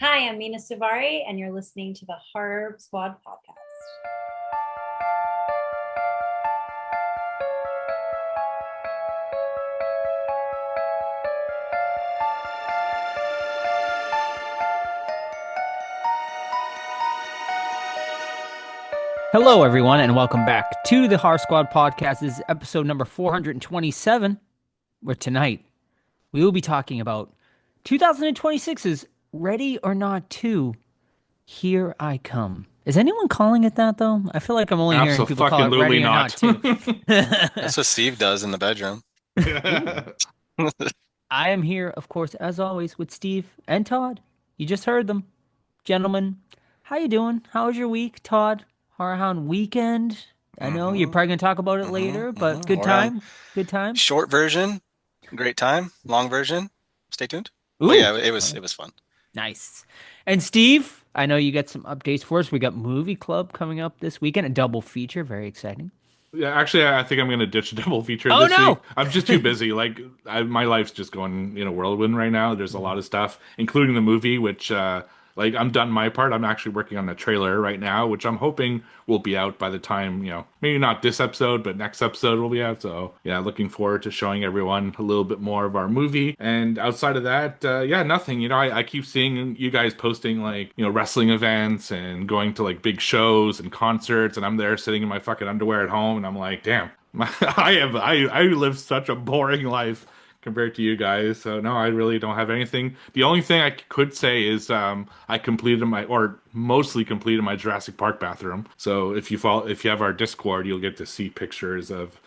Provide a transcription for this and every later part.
Hi, I'm Mina Savari, and you're listening to the Horror Squad podcast. Hello, everyone, and welcome back to the Horror Squad podcast. This is episode number 427, where tonight we will be talking about 2026's Ready or Not 2, Here I Come. Is anyone calling it that, though? I feel like I'm only hearing people call it Absolutely Ready or Not not. 2. That's what Steve does in the bedroom. Ooh. I am here, of course, as always, with Steve and Todd. You just heard them. Gentlemen, how you doing? How was your week, Todd? Horrorhound weekend? I know you're hmm probably gonna talk about it hmm later, but hmm good We're on time. Good time. short version, great time. Long version, stay tuned. But Ooh, yeah, it was uh, it was fun. nice. And Steve, I know you got some updates for us. We got Movie Club coming up this weekend, a double feature, very exciting. Yeah, actually, I think I'm going to ditch a double feature Oh this week. no! I'm just too busy. My life's just going in a whirlwind right now. There's a lot of stuff, including the movie, which, I'm done my part. I'm actually working on the trailer right now, which I'm hoping will be out by the time, maybe not this episode, but next episode will be out. So, yeah, looking forward to showing everyone a little bit more of our movie. And outside of that, yeah, nothing. I keep seeing you guys posting, wrestling events and going to, big shows and concerts, and I'm there sitting in my fucking underwear at home, and I'm like, damn, I live such a boring life compared to you guys. So no, I really don't have anything. The only thing I could say is I completed or mostly completed my Jurassic Park bathroom. So if you have our Discord, you'll get to see pictures of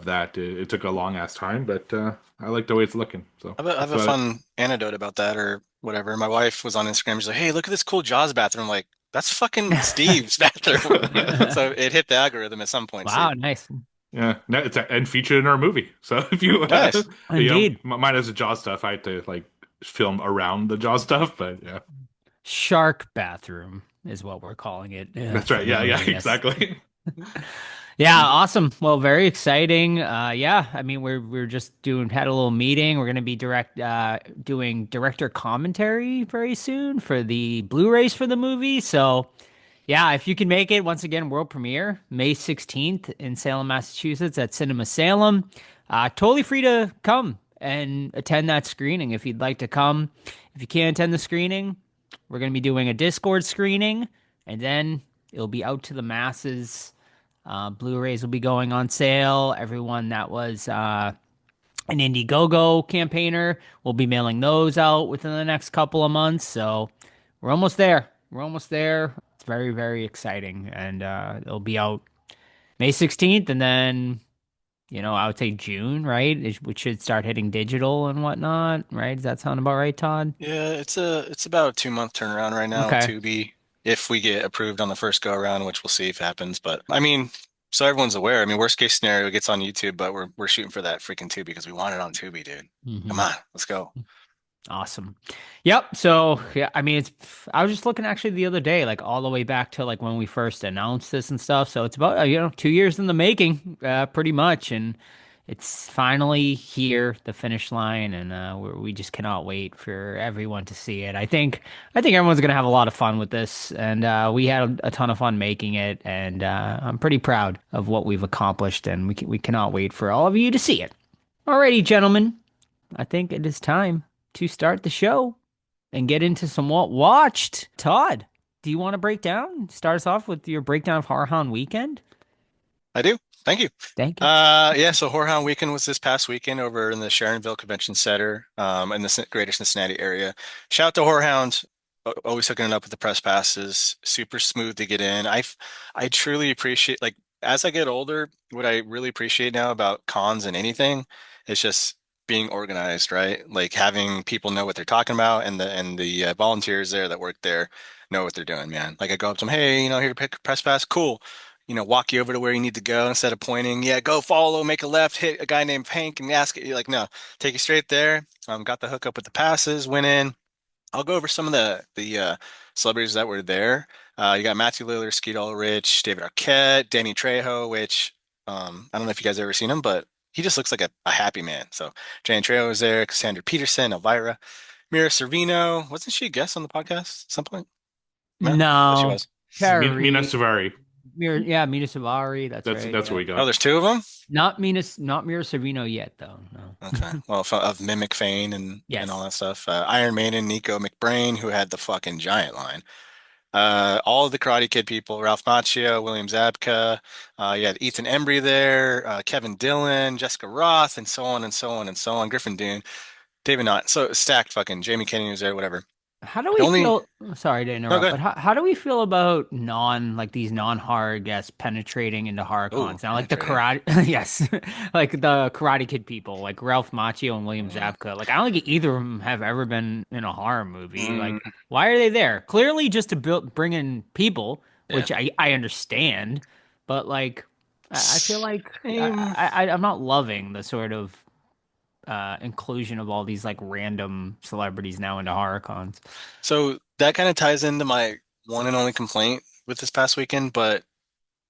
that. It took a long ass time, but I like the way it's looking. So I have that's a about it. fun anecdote about that or whatever. My wife was on Instagram. She's like, "Hey, look at this cool Jaws bathroom." I'm like, that's fucking Steve's bathroom. So it hit the algorithm at some point, Wow, Steve. nice. Yeah, no, and featured in our movie. So if you, Nice. Indeed. mine is a Jaws stuff. I had to film around the Jaws stuff, but yeah, Shark bathroom is what we're calling it that's for right. the Yeah, yeah, movie. Yes. exactly. Yeah, awesome. Well, very exciting. Yeah, I mean, we're just had a little meeting. We're gonna be doing director commentary very soon for the Blu-rays for the movie. So, yeah, if you can make it, once again, world premiere May 16th in Salem, Massachusetts at Cinema Salem. Totally free to come and attend that screening if you'd like to come. If you can't attend the screening, we're gonna be doing a Discord screening, and then it'll be out to the masses. Blu-rays will be going on sale. Everyone that was an Indiegogo campaigner will be mailing those out within the next couple of months. So we're almost there. We're almost there. It's very, very exciting. And it'll be out May 16th. And then, I would say June, right? We should start hitting digital and whatnot, right? Does that sound about right, Todd? Yeah, it's about a 2 month turnaround right now with Okay. Tubi. If we get approved on the first go around, which we'll see if it happens. But I mean, so everyone's aware. I mean, worst case scenario, it gets on YouTube, but we're shooting for that freaking Tubi because we want it on Tubi, dude. Come Hmm. on, let's go. Awesome. Yep. So yeah, I mean, I was just looking actually the other day, like all the way back to like when we first announced this and stuff. So it's about 2 years in the making, pretty much, and it's finally here, the finish line, and we just cannot wait for everyone to see it. I think everyone's gonna have a lot of fun with this, and we had a ton of fun making it, and I'm pretty proud of what we've accomplished, and we cannot wait for all of you to see it. Alrighty, gentlemen. I think it is time to start the show and get into some what watched. Todd, do you want to break down? Start us off with your breakdown of Horrorhound Weekend. I do. Thank you. Thank you. Yeah, so Horehound Weekend was this past weekend over in the Sharonville Convention Center, in the greater Cincinnati area. Shout out to Horehound, always hooking it up with the press passes, super smooth to get in. I truly appreciate, like, as I get older, what I really appreciate now about cons and anything is just being organized, right? Like having people know what they're talking about, and the volunteers there that work there know what they're doing, man. Like I go up to them, hey, here to pick a press pass, cool. Walk you over to where you need to go instead of pointing. Yeah, go follow, make a left, hit a guy named Hank and ask it. You're like, no, take you straight there. Got the hookup with the passes, went in. I'll go over some of the celebrities that were there. You got Matthew Lillard, Skeet Ulrich, David Arquette, Danny Trejo, which I don't know if you guys ever seen him, but he just looks like a happy man. So Danny Trejo was there, Cassandra Peterson, Elvira. Mira Sorvino. Wasn't she a guest on the podcast at some point? No, I thought she No, was. Mina Terry, Suvari. Yeah, Mina Savari. That's right. That's what Yeah, we Oh, got. there's two of them? Not Mira Sorvino yet though. No. Okay. Well, of Mimic Fane and all Yes. that stuff. Iron Maiden, Nico McBrain, who had the fucking giant line. All of the Karate Kid people, Ralph Macchio, William Zabka, you had Ethan Embry there, Kevin Dillon, Jessica Roth, and so on and so on and so on. Griffin Dune, David Knott. So stacked fucking. Jamie Kennedy was there, whatever. How do The we only, feel? Sorry to no, interrupt, good. but how do we feel about these non-horror guests penetrating into horror Oh, cons? Now, like the penetrating. karate, yes, like the Karate Kid people, like Ralph Macchio and William Mm. Zabka. Like I don't think either of them have ever been in a horror movie. Mm, Like, why are they there? Clearly, just to bring in people, yeah. which I understand, but like I feel like Same. I'm not loving the sort of inclusion of all these like random celebrities now into horror cons. So that kind of ties into my one and only complaint with this past weekend, but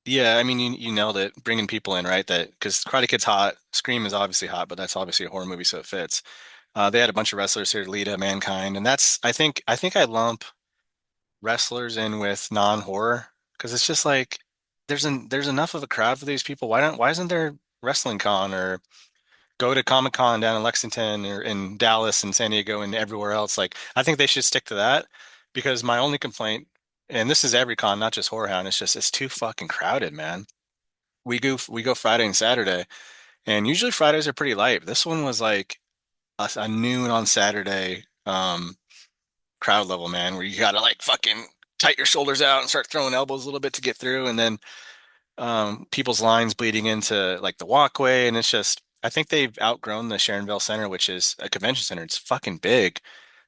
yeah, I mean, you nailed it, bringing people in, right? That because Karate Kid's hot, Scream is obviously hot, but that's obviously a horror movie, so it fits. They had a bunch of wrestlers here, Lita, Mankind, and that's I think I lump wrestlers in with non-horror because it's just like there's enough of a crowd for these people. Why isn't there wrestling con or go to Comic Con down in Lexington or in Dallas and San Diego and everywhere else? Like I think they should stick to that because my only complaint, and this is every con, not just Horror Hound, it's just it's too fucking crowded, man. We go Friday and Saturday, and usually Fridays are pretty light. This one was like a noon on Saturday crowd level, man, where you gotta like fucking tight your shoulders out and start throwing elbows a little bit to get through, and then people's lines bleeding into like the walkway, and it's just I think they've outgrown the Sharonville Center, which is a convention center. It's fucking big.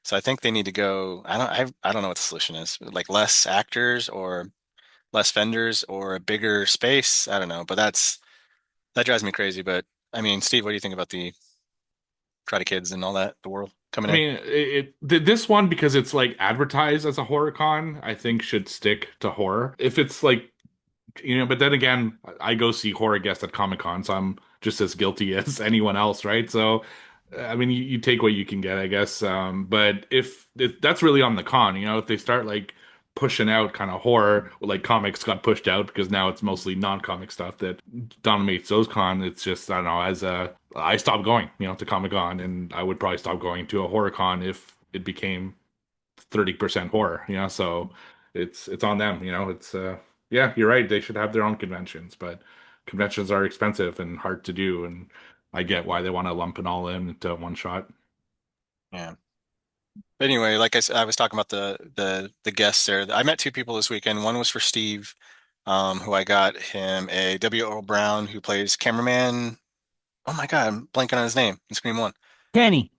So I think they need to go. I don't know what the solution is. Like less actors or less vendors or a bigger space. I don't know, but that drives me crazy. But I mean, Steve, what do you think about the Karate Kids and all that, the world coming I in? mean, this one because it's like advertised as a horror con, I think should stick to horror. If it's like, but then again, I go see horror guests at Comic Con, so I'm just as guilty as anyone else, right? So, I mean, you take what you can get, I guess. But if that's really on the con, if they start like pushing out kind of horror, like comics got pushed out because now it's mostly non-comic stuff that dominates those con. It's just I don't know. I stopped going, to Comic Con, and I would probably stop going to a horror con if it became 30% horror. So it's on them. It's yeah, you're right. They should have their own conventions, but conventions are expensive and hard to do, and I get why they want to lump it all in into one shot. Yeah. But anyway, like I said, I was talking about the guests there. I met two people this weekend. One was for Steve, who I got him a W. Earl Brown, who plays cameraman. Oh my God, I'm blanking on his name in Scream One. Kenny.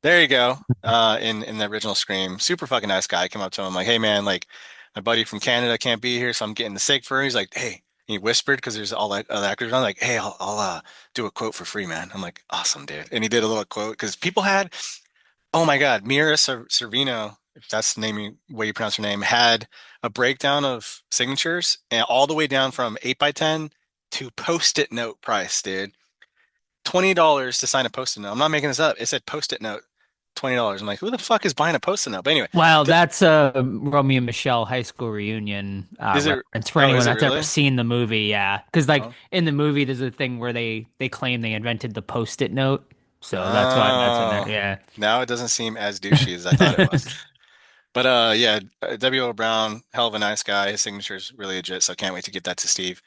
There you go. In the original Scream, super fucking nice guy. I came up to him like, "Hey man, like my buddy from Canada can't be here, so I'm getting the SIG for her." He's like, "Hey," he whispered because there's all that other actors around. Like, "Hey, I'll do a quote for free, man." I'm like, "Awesome, dude." And he did a little quote because people had, oh my God, Mira Sorvino, if that's the way you pronounce her name, had a breakdown of signatures and all the way down from 8x10 to post-it note price, dude. $20 to sign a post-it note. I'm not making this up. It said post-it note, $20. I'm like, who the fuck is buying a post-it note? But anyway, Well, th that's a Romeo and Michelle high school reunion is it? reference for Oh, anyone is it that's ever really? seen the movie. Yeah, because like Oh, in the movie, there's a thing where they claim they invented the post-it note, so that's in there. oh, Yeah. now it doesn't seem as douchey as I thought it was. But yeah, W.O. Brown, hell of a nice guy. His signature's really legit, so I can't wait to get that to Steve.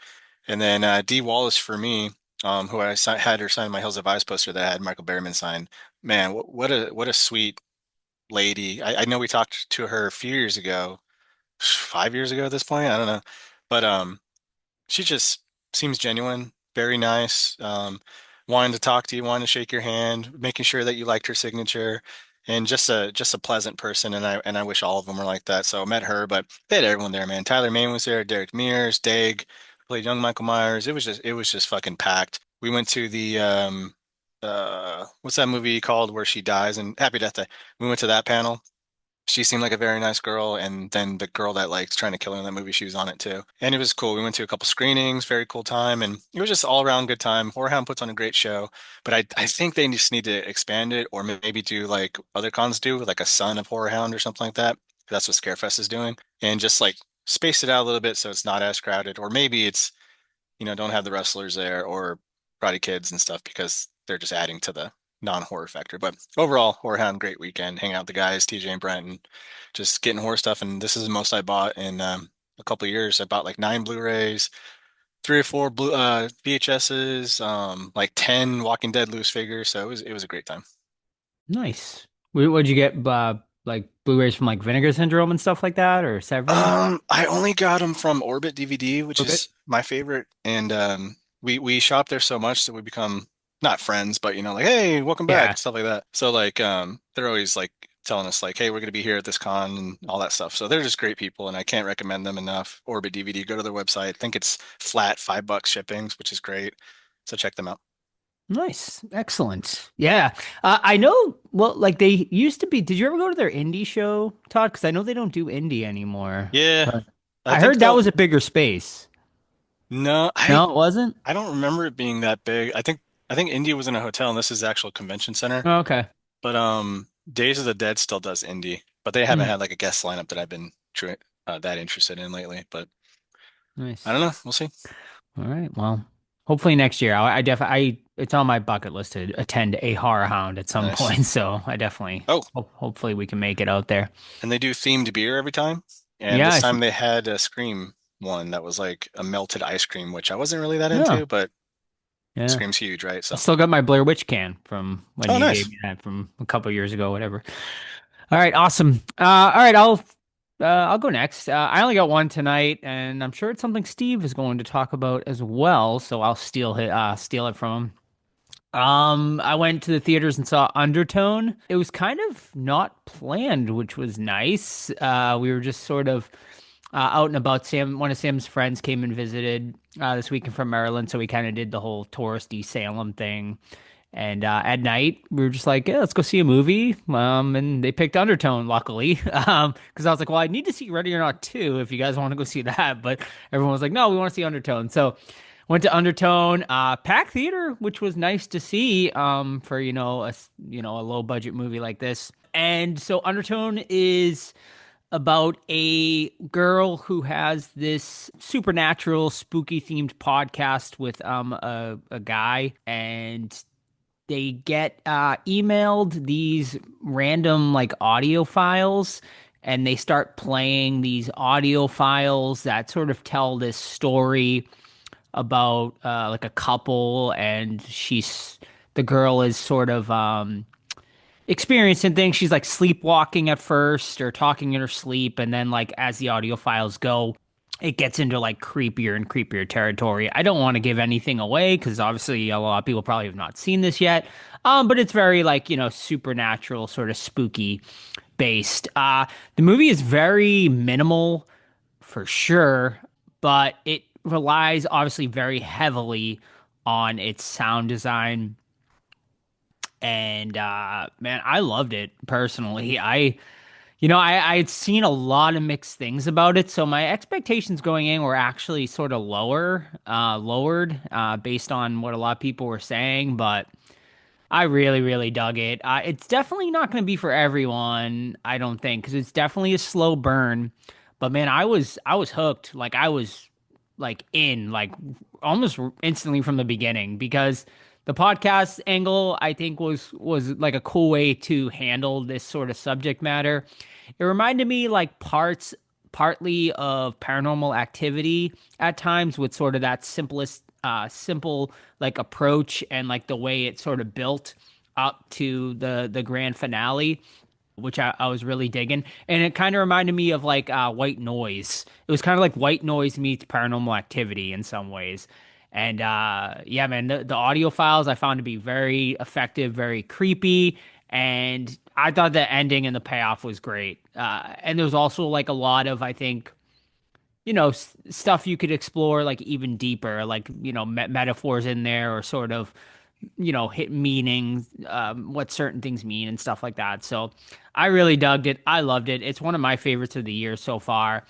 And then Dee Wallace for me, who had her sign my Hills of Eyes poster that I had Michael Berryman sign. Man, what a sweet lady. I know we talked to her a few years ago, 5 years ago at this point. I don't know, but she just seems genuine, very nice. Wanting to talk to you, wanting to shake your hand, making sure that you liked her signature, and just a pleasant person. And I wish all of them were like that. So I met her, but they had everyone there, man. Tyler Mane was there, Derek Mears, Dag, played young Michael Myers. It was just fucking packed. We went to the what's that movie called where she dies and Happy Death Day. We went to that panel. She seemed like a very nice girl, and then the girl that likes trying to kill her in that movie, she was on it too. And it was cool. We went to a couple screenings, very cool time, and it was just all around good time. Horrorhound puts on a great show, but I think they just need to expand it, or maybe do like other cons do, like a Son of Horrorhound or something like that. That's what Scarefest is doing, and just like space it out a little bit so it's not as crowded, or maybe it's don't have the wrestlers there or Karate Kids and stuff because they're just adding to the non-horror factor. But overall, Horror Hound, great weekend. Hang out with the guys, TJ and Brent, and just getting horror stuff. And this is the most I bought in a couple of years. I bought like 9 Blu-rays, 3 or 4 VHSs, like 10 Walking Dead loose figures. So it was a great time. Nice. What'd you get? Like Blu-rays from like Vinegar Syndrome and stuff like that, or Severin? I only got them from Orbit DVD, which Okay. is my favorite, and we shop there so much that we become not friends, but like, hey, welcome Yeah. back, stuff like that. So like, they're always like telling us like, hey, we're gonna be here at this con and all that stuff. So they're just great people, and I can't recommend them enough. Orbit DVD, go to their website. I think it's flat $5 shippings, which is great. So check them out. Nice. Excellent. Yeah. I know, well, like they used to be. Did you ever go to their indie show, Todd? Because I know they don't do indie anymore. Yeah, But I I think heard that they'll. was a bigger space. No, I No, it wasn't? I don't remember it being that big. I think India was in a hotel, and this is the actual convention center. Oh, okay. But Days of the Dead still does indie, but they haven't Hmm. had like a guest lineup that I've been that interested in lately. But I don't Nice. know. We'll see. All right. Well, hopefully next year. I definitely, it's on my bucket list to attend a horror hound at some Nice. point. So I definitely, Oh, hopefully we can make it out there. and they do themed beer every time. And Yeah. this I time see. they had a Scream one that was like a melted ice cream, which I wasn't really that Yeah. into, but Yeah. Scream's huge, right? I So, still got my Blair Witch can from when oh, you gave nice. me that from a couple years ago, whatever. All right, awesome. All right, I'll go next. I only got one tonight, and I'm sure it's something Steve is going to talk about as well. So I'll steal it from him. I went to the theaters and saw Undertone. It was kind of not planned, which was nice. We were just sort of out and about. One of Sam's friends came and visited this weekend from Maryland, so we kind of did the whole touristy Salem thing. And at night, we were just like, yeah, let's go see a movie. And they picked Undertone, luckily, because I was like, well, I need to see Ready or Not 2 if you guys want to go see that. But everyone was like, no, we want to see Undertone. So went to Undertone, packed theater, which was nice to see for a low budget movie like this. And so Undertone is about a girl who has this supernatural, spooky themed podcast with a guy, and they get emailed these random like audio files, and they start playing these audio files that sort of tell this story about like a couple, and the girl is sort of experiencing things. She's like sleepwalking at first or talking in her sleep, and then like as the audio files go, it gets into like creepier and creepier territory. I don't want to give anything away because obviously a lot of people probably have not seen this yet. But it's very like, supernatural, sort of spooky based. The movie is very minimal for sure, but it relies obviously very heavily on its sound design. And man, I loved it personally. I had seen a lot of mixed things about it, so my expectations going in were actually sort of lowered based on what a lot of people were saying, but I really, really dug it. It's definitely not going to be for everyone, I don't think, because it's definitely a slow burn. But man, I was hooked. Like I was like in like almost instantly from the beginning because the podcast angle I think was like a cool way to handle this sort of subject matter. It reminded me like partly of Paranormal Activity at times with sort of that simple like approach and like the way it sort of built up to the grand finale, which I was really digging. And it kind of reminded me of like White Noise. It was kind of like White Noise meets Paranormal Activity in some ways. And yeah, man, the audio files I found to be very effective, very creepy. And I thought the ending and the payoff was great. And there's also like a lot of, I think, stuff you could explore like even deeper, like, metaphors in there or sort of hit meanings, what certain things mean and stuff like that. So I really dug it. I loved it. It's one of my favorites of the year so far.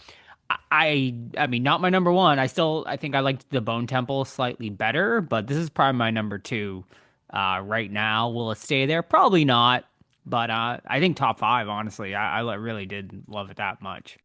I mean, not my number one. I think I liked the Bone Temple slightly better, but this is probably my number two right now. Will it stay there? Probably not. But I think top five, honestly. I really did love it that much.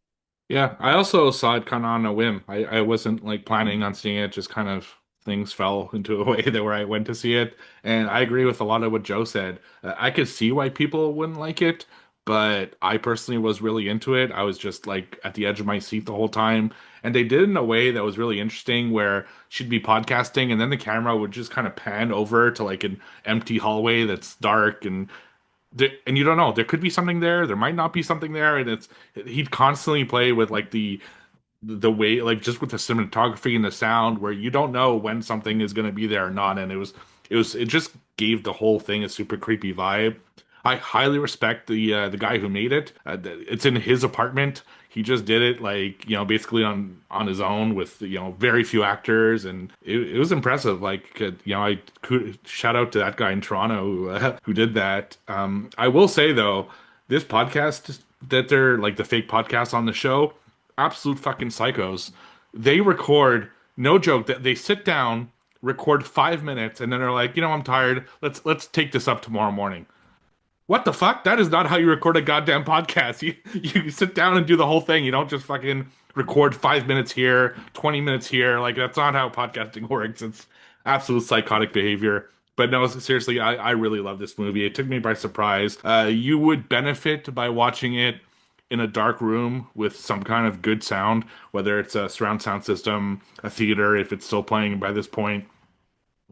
Yeah, I also saw it kind of on a whim. I wasn't like planning on seeing it, just kind of things fell into a way that where I went to see it. And I agree with a lot of what Joe said. I could see why people wouldn't like it, but I personally was really into it. I was just like at the edge of my seat the whole time. And they did it in a way that was really interesting where she'd be podcasting and then the camera would just kind of pan over to like an empty hallway that's dark and you don't know, there could be something there might not be something there, and it's he'd constantly play with like the way, like just with the cinematography and the sound where you don't know when something is going to be there or not, and it just gave the whole thing a super creepy vibe. I highly respect the guy who made it. It's in his apartment. He just did it like, basically on his own with, very few actors, and it was impressive. Like, I could shout out to that guy in Toronto who did that. I will say though, this podcast that they're like the fake podcast on the show, absolute fucking psychos. They record, no joke, that they sit down, record 5 minutes, and then they're like, I'm tired. Let's take this up tomorrow morning. What the fuck? That is not how you record a goddamn podcast. You sit down and do the whole thing. You don't just fucking record 5 minutes here, 20 minutes here. Like, that's not how podcasting works. It's absolute psychotic behavior. But no, seriously, I really love this movie. It took me by surprise. You would benefit by watching it in a dark room with some kind of good sound, whether it's a surround sound system, a theater, if it's still playing by this point.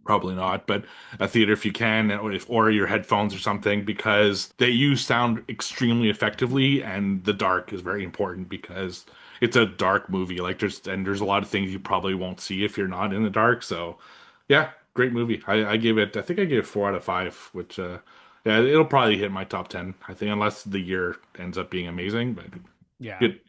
Probably not, but a theater if you can, or your headphones or something, because they use sound extremely effectively, and the dark is very important because it's a dark movie. Like there's a lot of things you probably won't see if you're not in the dark. So, yeah, great movie. I think I gave it 4 out of 5, which yeah, it'll probably hit my top 10. I think unless the year ends up being amazing, but Yeah. good.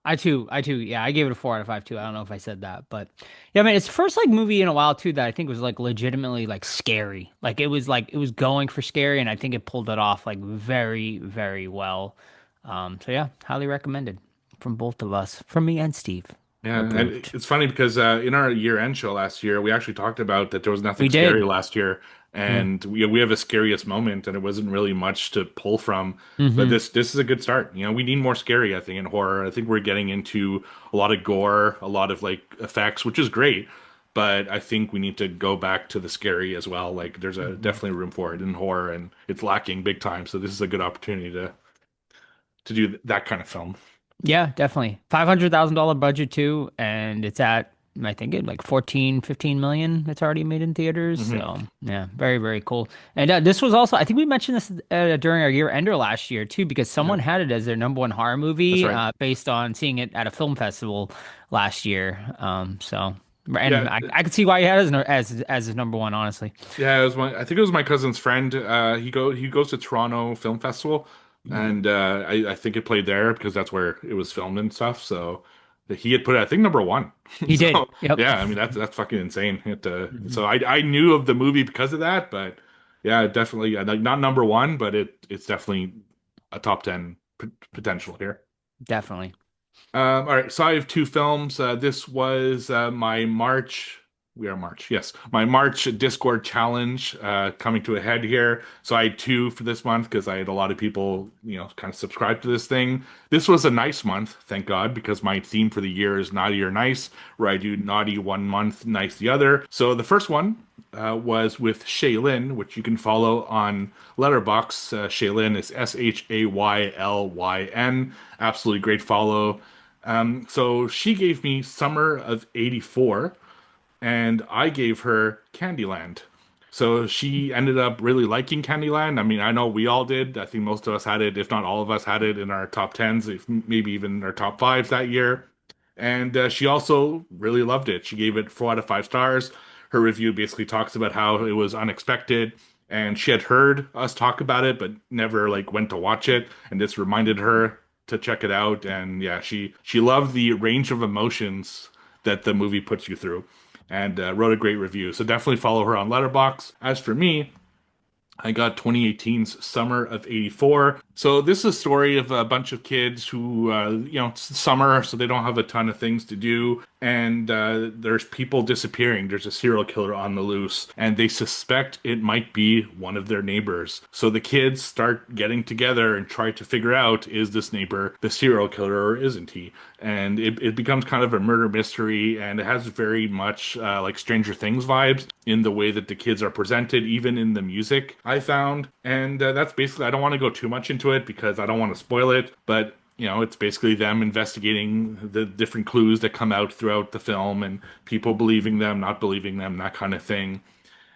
I too. Yeah, I gave it a 4 out of 5 too. I don't know if I said that, but yeah, I mean, it's the first like movie in a while too that I think was like legitimately like scary. Like it was going for scary, and I think it pulled it off like very, very well. So yeah, highly recommended from both of us, from me and Steve. Yeah, and Approved. it's funny because in our year-end show last year, we actually talked about that there was We nothing scary did. last year, Yeah. and we have a scariest moment, and it wasn't really much to pull from. But Hmm. this is a good start. We need more scary, I think, in horror. I think we're getting into a lot of gore, a lot of like effects, which is great. But I think we need to go back to the scary as well. Like there's a Hmm. definitely room for it in horror, and it's lacking big time. So this is a good opportunity to do that kind of film. Yeah, definitely. $500,000 budget too, and it's at I think it like 14, 15 million. It's already made in theaters. Hmm. So yeah, very, very cool. And this was also I think we mentioned this during our year ender last year too, because Yeah, someone had it as their number one horror that's movie right. based on seeing it at a film festival last year. So and Yeah, I could see why he had it as his number one, honestly. yeah, it was I think it was my cousin's friend. He goes to Toronto Film Festival, Mhm. and I think it played there because that's where it was filmed and stuff. So he had put it, I think, number one. He did. So Yep. yeah, I mean that's fucking insane. Mhm. So I knew of the movie because of that, but yeah, definitely like not number one, but it's definitely a top 10 potential here. Definitely. All right, so I have two films. This was my March. We are March, yes. My March Discord challenge coming to a head here. So I had two for this month because I had a lot of people, kind of subscribe to this thing. This was a nice month, thank God, because my theme for the year is naughty or nice, where I do naughty one month, nice the other. So the first one was with Shaylin, which you can follow on Letterbox. Shaylin is Shaylyn. Absolutely great follow. So she gave me Summer of '84, and I gave her Candyland. So she ended up really liking Candyland. I mean, I know we all did. I think most of us had it, if not all of us had it in our top tens, if maybe even our top fives that year. And she also really loved it. She gave it 4 out of 5 stars. Her review basically talks about how it was unexpected, and she had heard us talk about it, but never like went to watch it. And this reminded her to check it out. And yeah, she loved the range of emotions that the movie puts you through. and wrote a great review. So definitely follow her on Letterboxd. As for me, I got 2018's Summer of '84. So this is a story of a bunch of kids who, it's summer, so they don't have a ton of things to do. And there's people disappearing. There's a serial killer on the loose, and they suspect it might be one of their neighbors. So the kids start getting together and try to figure out, is this neighbor the serial killer or isn't he? And it becomes kind of a murder mystery, and it has very much like Stranger Things vibes in the way that the kids are presented, even in the music, I found. And that's basically, I don't want to go too much into it because I don't want to spoil it, but it's basically them investigating the different clues that come out throughout the film and people believing them, not believing them, that kind of thing.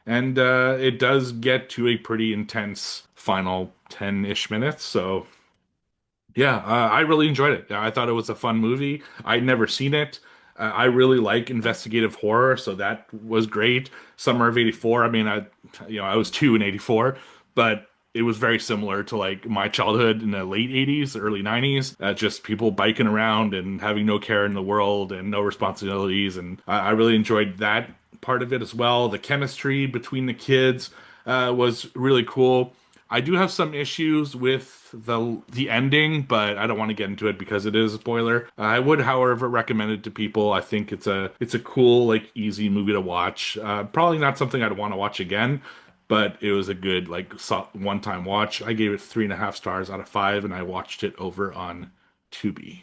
And it does get to a pretty intense final 10-ish minutes. So yeah, I really enjoyed it. I thought it was a fun movie. I'd never seen it. I really like investigative horror, so that was great. Summer of '84. I mean, I was two in '84, but it was very similar to like my childhood in the late '80s, early '90s. Just people biking around and having no care in the world and no responsibilities, and I really enjoyed that part of it as well. The chemistry between the kids was really cool. I do have some issues with the ending, but I don't want to get into it because it is a spoiler. I would, however, recommend it to people. I think it's a cool, like, easy movie to watch. Probably not something I'd want to watch again, but it was a good, like, one-time watch. I gave it 3.5 stars out of 5, and I watched it over on Tubi.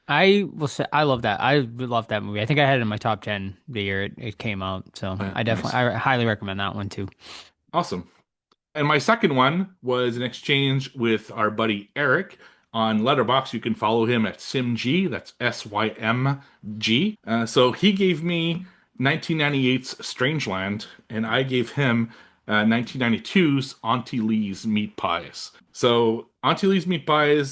I will say I love that. I love that movie. I think I had it in my top 10 the year it came out. So I definitely, Nice. I highly recommend that one too. Awesome. And my second one was an exchange with our buddy Eric on Letterboxd. You can follow him at SimG. That's SYMG. So he gave me 1998's Strangeland, and I gave him 1992's Auntie Lee's Meat Pies. So Auntie Lee's Meat Pies,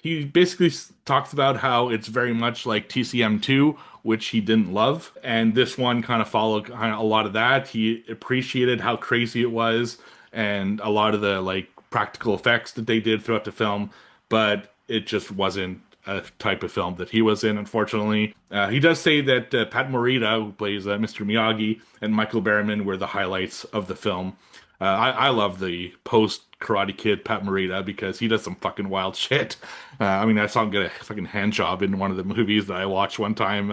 he basically talks about how it's very much like TCM2, which he didn't love. And this one kind of followed kind of a lot of that. He appreciated how crazy it was and a lot of the like practical effects that they did throughout the film, but it just wasn't a type of film that he was in, unfortunately. He does say that Pat Morita, who plays Mr. Miyagi, and Michael Berryman were the highlights of the film. I love the post Karate Kid Pat Morita because he does some fucking wild shit. I mean, I saw him get a fucking hand job in one of the movies that I watched one time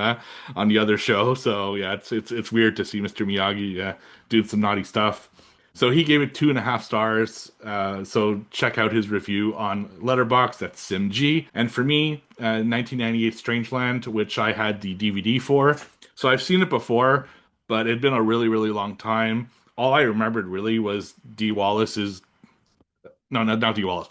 on the other show. So yeah, it's weird to see Mr. Miyagi do some naughty stuff. So he gave it 2.5 stars. So check out his review on Letterboxd. That's SimG. And for me, 1998 Strangeland, which I had the DVD for. So I've seen it before, but it'd been a really, really long time. All I remembered really was Dee Wallace's, no, not Dee Wallace,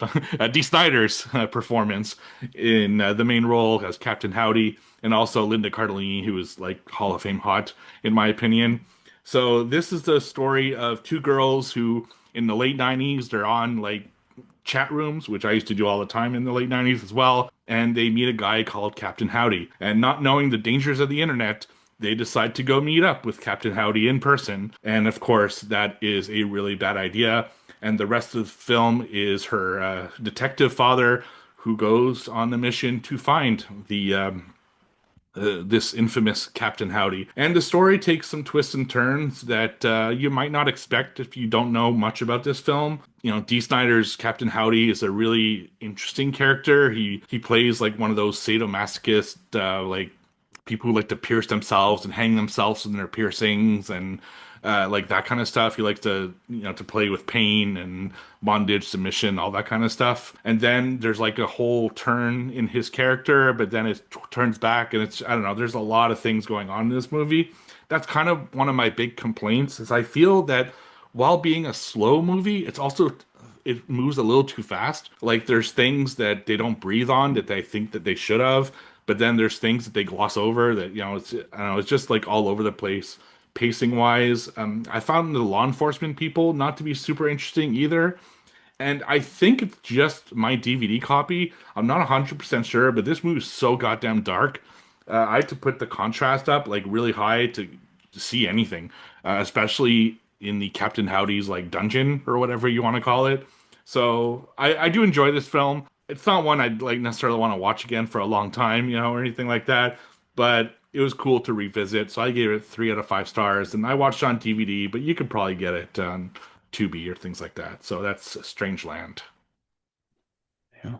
Dee Snider's performance in the main role as Captain Howdy, and also Linda Cardellini, who was like Hall of Fame hot, in my opinion. So this is the story of two girls who, in the late '90s, they're on like chat rooms, which I used to do all the time in the late '90s as well, and they meet a guy called Captain Howdy. And not knowing the dangers of the internet, they decide to go meet up with Captain Howdy in person. And of course, that is a really bad idea. And the rest of the film is her detective father who goes on the mission to find this infamous Captain Howdy. And the story takes some twists and turns that you might not expect if you don't know much about this film. Dee Snider's Captain Howdy is a really interesting character. He plays like one of those sadomasochist like people who like to pierce themselves and hang themselves in their piercings and like that kind of stuff. He likes to, to play with pain and bondage, submission, all that kind of stuff. And then there's like a whole turn in his character, but then it turns back and I don't know, there's a lot of things going on in this movie. That's kind of one of my big complaints is I feel that while being a slow movie, it moves a little too fast. Like there's things that they don't breathe on that they think that they should have, but then there's things that they gloss over that, I don't know, it's just like all over the place pacing wise. I found the law enforcement people not to be super interesting either. And I think it's just my DVD copy. I'm not 100% sure, but this movie is so goddamn dark. I had to put the contrast up like really high to see anything, especially in the Captain Howdy's like dungeon or whatever you want to call it. So I do enjoy this film. It's not one I'd like necessarily want to watch again for a long time, or anything like that. But it was cool to revisit. So I gave it 3 out of 5 stars, and I watched it on DVD, but you could probably get it on Tubi or things like that. So that's Strangeland. Yeah.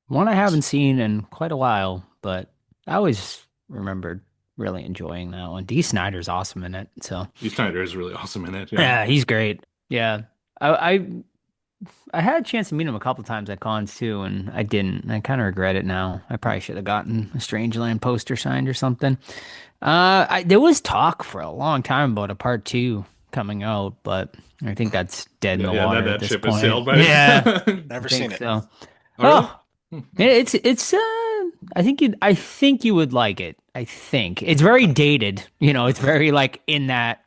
One I haven't seen in quite a while, but I always remembered really enjoying that one. D. Snyder's awesome in it. So Dee Snider is really awesome in it. Yeah. yeah, he's great. Yeah. I had a chance to meet him a couple times at cons too, and I didn't. I kind of regret it now. I probably should have gotten a Strangeland poster signed or something. There was talk for a long time about a part two coming out, but I think that's dead in the Yeah, water that at this ship has point. sailed by. Yeah, Never I seen think it. so. Oh, Oh, it's I think you would like it. I think it's very dated. It's very like in that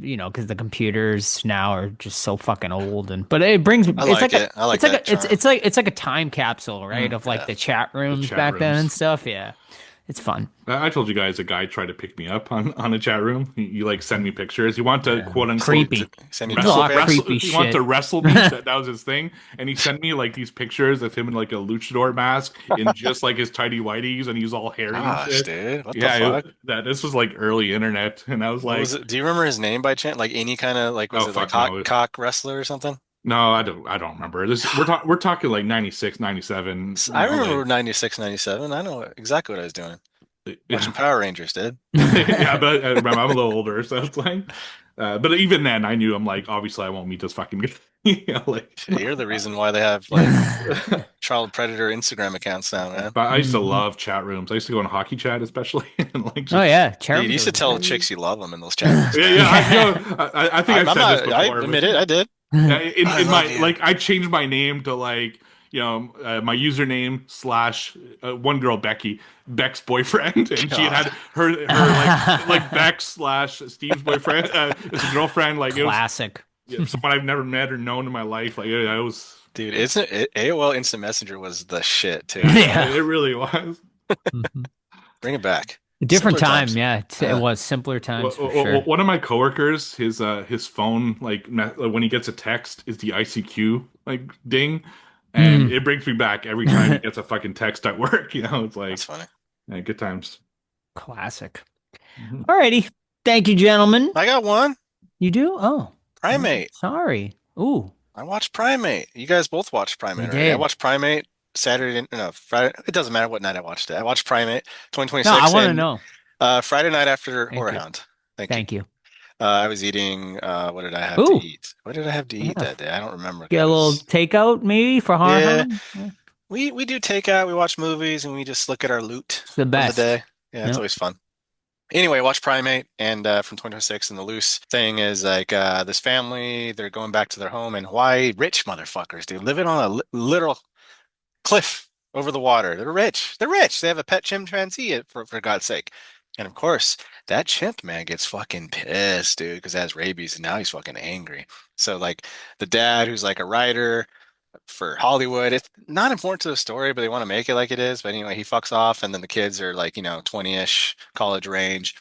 because the computers now are just so fucking old, but it brings I it's like like it. I like it's like that charm. it's like a time capsule, right? Of like yeah. the chat rooms chat back then rooms. and stuff. Yeah, it's fun. I told you guys a guy tried to pick me up on a chat room. You like send me pictures. You want to quote unquote Creepy. Send you It's a lot double creepy he wanted shit. to wrestle me. That was his thing. And he sent me like these pictures of him in like a luchador mask in just like his tidy whities, and he's all hairy and Gosh, shit. dude. What the Yeah, fuck? that this was like early internet, and I was What like, was it? Do you remember his name by chance? Like any kind of like was oh it like fuck no, cock wrestler or something? no, I don't remember. We're talking like 96, 97. I remember 96, 97. I know exactly what I was doing. Watching Yeah, Power Rangers, dude. yeah, but remember I'm a little older, so it's like, but even then I knew I'm like obviously I won't meet this fucking guy. Like. You're the reason why they have like child predator Instagram accounts now, man. But I used to love chat rooms. I used to go in hockey chat, especially, and like Oh just yeah, Dude, Cherubs you used to are tell very- chicks you love them in those chat rooms. yeah, man. yeah. I think I've I'm said not. this before. I admit it. I did. Yeah, I in love my you. like, I changed my name to like my username slash one girl Beck's boyfriend, and she had her like Beck slash Steve's boyfriend, his girlfriend. Like it was Classic. someone I've never met or known in my life. Like I was, Dude, AOL Instant Messenger was the shit too. Yeah. it really was. Mhm. Bring it back. Different Simpler time, times. yeah. It Yeah. was simpler times for sure. One of my coworkers, his phone, like when he gets a text, is the ICQ like ding, and Mm. it brings me back every time he gets a fucking text at work. It's like That's funny. yeah, good times. Classic. Mhm. Alrighty. Thank you, gentlemen. I got one. You do? Oh, Primate. sorry. Ooh. I watched Primate. You guys both watched Primate, We right? I did. watched Primate Saturday, no, Friday. It doesn't matter what night I watched it. I watched Primate No, 2026 I want to and know. Friday night after Thank Horror you. Hound. Thank you. Thank you. I was eating, what did I have to Ooh. eat? What did I have to eat Yeah. that day? I don't remember. Get a little takeout maybe for Horror Yeah. Hound? Yeah. We do takeout, we watch movies, and we just look at our loot It's the from the best. day. Yeah, it's Yep. always fun. Anyway, watch Primate and from 2026, and the loose thing is like this family, they're going back to their home in Hawaii. Rich motherfuckers, dude, living on a literal cliff over the water. They're rich. They're rich. They have a pet chimpanzee for God's sake. And of course, that chimp man gets fucking pissed, dude, because it has rabies and now he's fucking angry. So like the dad who's like a writer for Hollywood, it's not important to the story, but they want to make it like it is. But anyway, he fucks off, and then the kids are like, 20-ish, college range.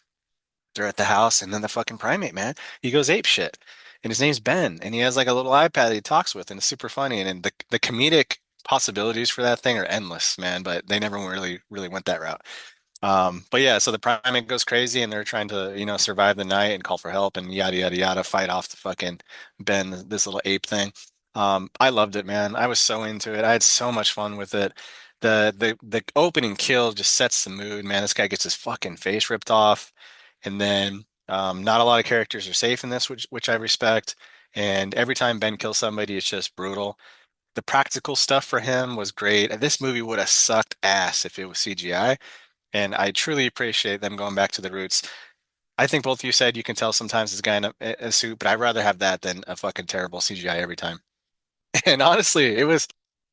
They're at the house, and then the fucking primate man, he goes ape shit. And his name's Ben, and he has like a little iPad that he talks with, and it's super funny. And the comedic possibilities for that thing are endless, man. But they never really went that route. But yeah, so the primate goes crazy, and they're trying to, survive the night and call for help and yada yada yada, fight off the fucking Ben, this little ape thing. I loved it, man. I was so into it. I had so much fun with it. The opening kill just sets the mood, man. This guy gets his fucking face ripped off, and then not a lot of characters are safe in this, which I respect. And every time Ben kills somebody, it's just brutal. The practical stuff for him was great. This movie would have sucked ass if it was CGI, and I truly appreciate them going back to the roots. I think both of you said you can tell sometimes this guy in a suit, but I'd rather have that than a fucking terrible CGI every time. And honestly, it was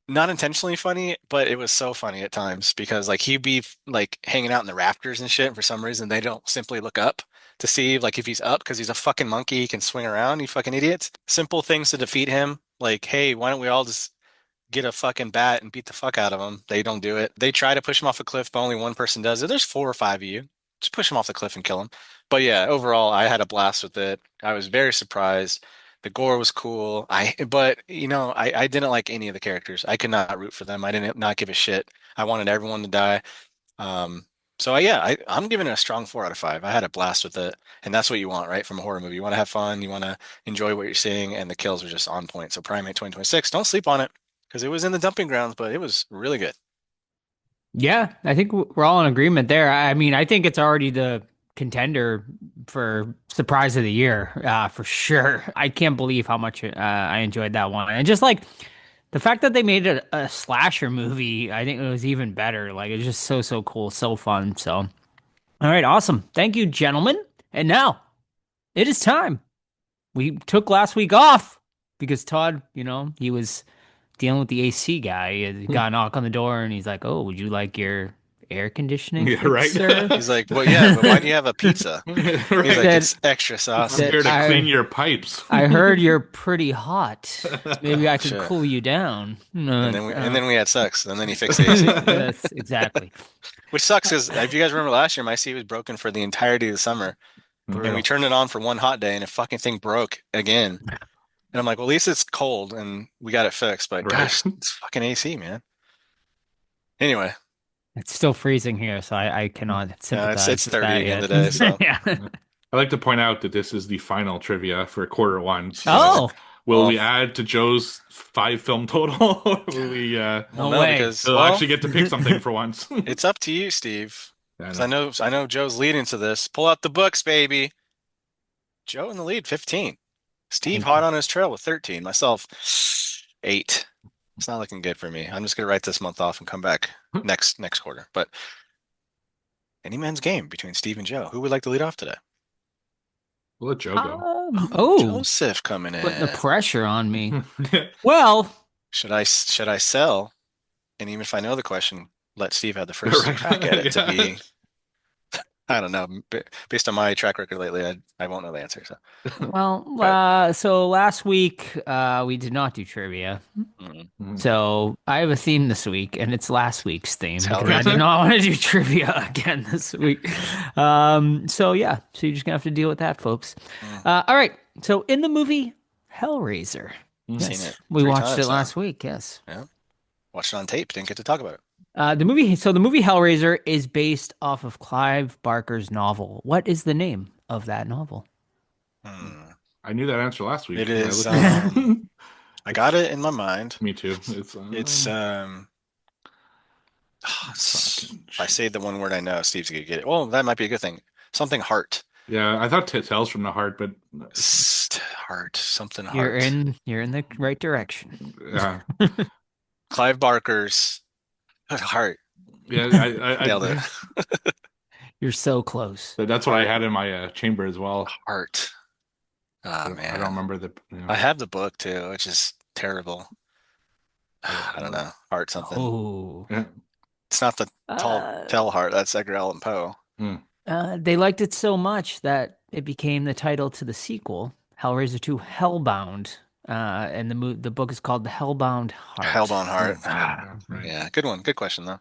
not intentionally funny, but it was so funny at times because like he'd be like hanging out in the rafters and shit, and for some reason they don't simply look up to see like if he's up because he's a fucking monkey, he can swing around, you fucking idiots. Simple things to defeat him, like, hey, why don't we all just get a fucking bat and beat the fuck out of him? They don't do it. They try to push him off a cliff, but only one person does it. There's 4 or 5 of you. Just push him off the cliff and kill him. But yeah, overall, I had a blast with it. I was very surprised. The gore was cool. But I didn't like any of the characters. I could not root for them. I didn't not give a shit. I wanted everyone to die. Um, I'm giving it a strong 4 out of 5. I had a blast with it, and that's what you want, right? From a horror movie, you want to have fun, you want to enjoy what you're seeing, and the kills are just on point. So Primate 2026, don't sleep on it because it was in the dumping grounds, but it was really good. Yeah, I think we're all in agreement there. I mean, I think it's already the contender for surprise of the year, for sure. I can't believe how much I enjoyed that one, and just like the fact that they made it a slasher movie, I think it was even better. Like it's just so cool, so fun. So, all right, awesome. Thank you, gentlemen. And now it is time. We took last week off because Todd, he was dealing with the AC guy. He got a knock on the door and he's like, "Oh, would you like your air conditioning Yeah, fixed, right. sir?" He's like, well, yeah, but why do you have a pizza? He's Right. like, Said- it's extra sauce. I'm here to I- clean your pipes. I heard you're pretty hot. Maybe I could Sure. cool you down. And then we had sex, and then he fixed the AC. Yes, exactly. Which sucks because if you guys remember last year, my AC was broken for the entirety of the summer. And we turned it on for one hot day and the fucking thing broke again. And I'm like, well, at least it's cold and we got it fixed. But Right. gosh, it's fucking AC, man. Anyway, It's still freezing here, so I cannot sympathize. it's with 30 that again yet. today, so. Yeah. I'd like to point out that this is the final trivia for quarter one. So Oh, will Well- we add to Joe's 5 film total? Or will we no no, way. because he'll well, actually get to pick something for once? it's up to you, Steve. Yeah, 'Cause I know Joe's leading to this. Pull out the books, baby. Joe in the lead, 15. Steve hot on his trail with 13. Myself, 8. It's not looking good for me. I'm just gonna write this month off and come back next quarter. But any man's game between Steve and Joe. Who would like to lead off today? We'll let Joe go. Oh, Joseph coming in. putting the pressure on me. Well, Should I sell? And even if I know the question, let Steve have the first Right. crack at it to Yeah. be. I don't know. Based on my track record lately, I won't know the answer. So so last week we did not do trivia. mm. So I have a theme this week, and it's last week's theme Tell because I me. did not want to do trivia again this week. So yeah, so you're just gonna have to deal with that, folks. All right. So in the movie Hellraiser, Seen yes, it we 3 watched times it now. last week. Yes. Watched it on tape. Didn't get to talk about it. The movie Hellraiser is based off of Clive Barker's novel. What is the name of that novel? I knew that answer last week. It when I is, looked at it. I got it in my mind. Me too. It's if I say the one word I know, Steve's gonna get it. Well, that might be a good thing. Something heart. yeah. I thought Tales from the Heart, but Heart. Something heart. You're in the right direction. yeah, Clive Barker's heart. yeah. Nailed it. You're so close. That's what I had in my chamber as well. Heart. Oh man. I don't remember the. I have the book too, which is terrible. I don't know. Heart something. Oh. Yeah. It's not the tell heart. That's Edgar Allan Poe. They liked it so much that it became the title to the sequel, Hellraiser 2 Hellbound. And the book is called The Hellbound Heart. Hellbound Heart. Right. Yeah, good one. Good question though.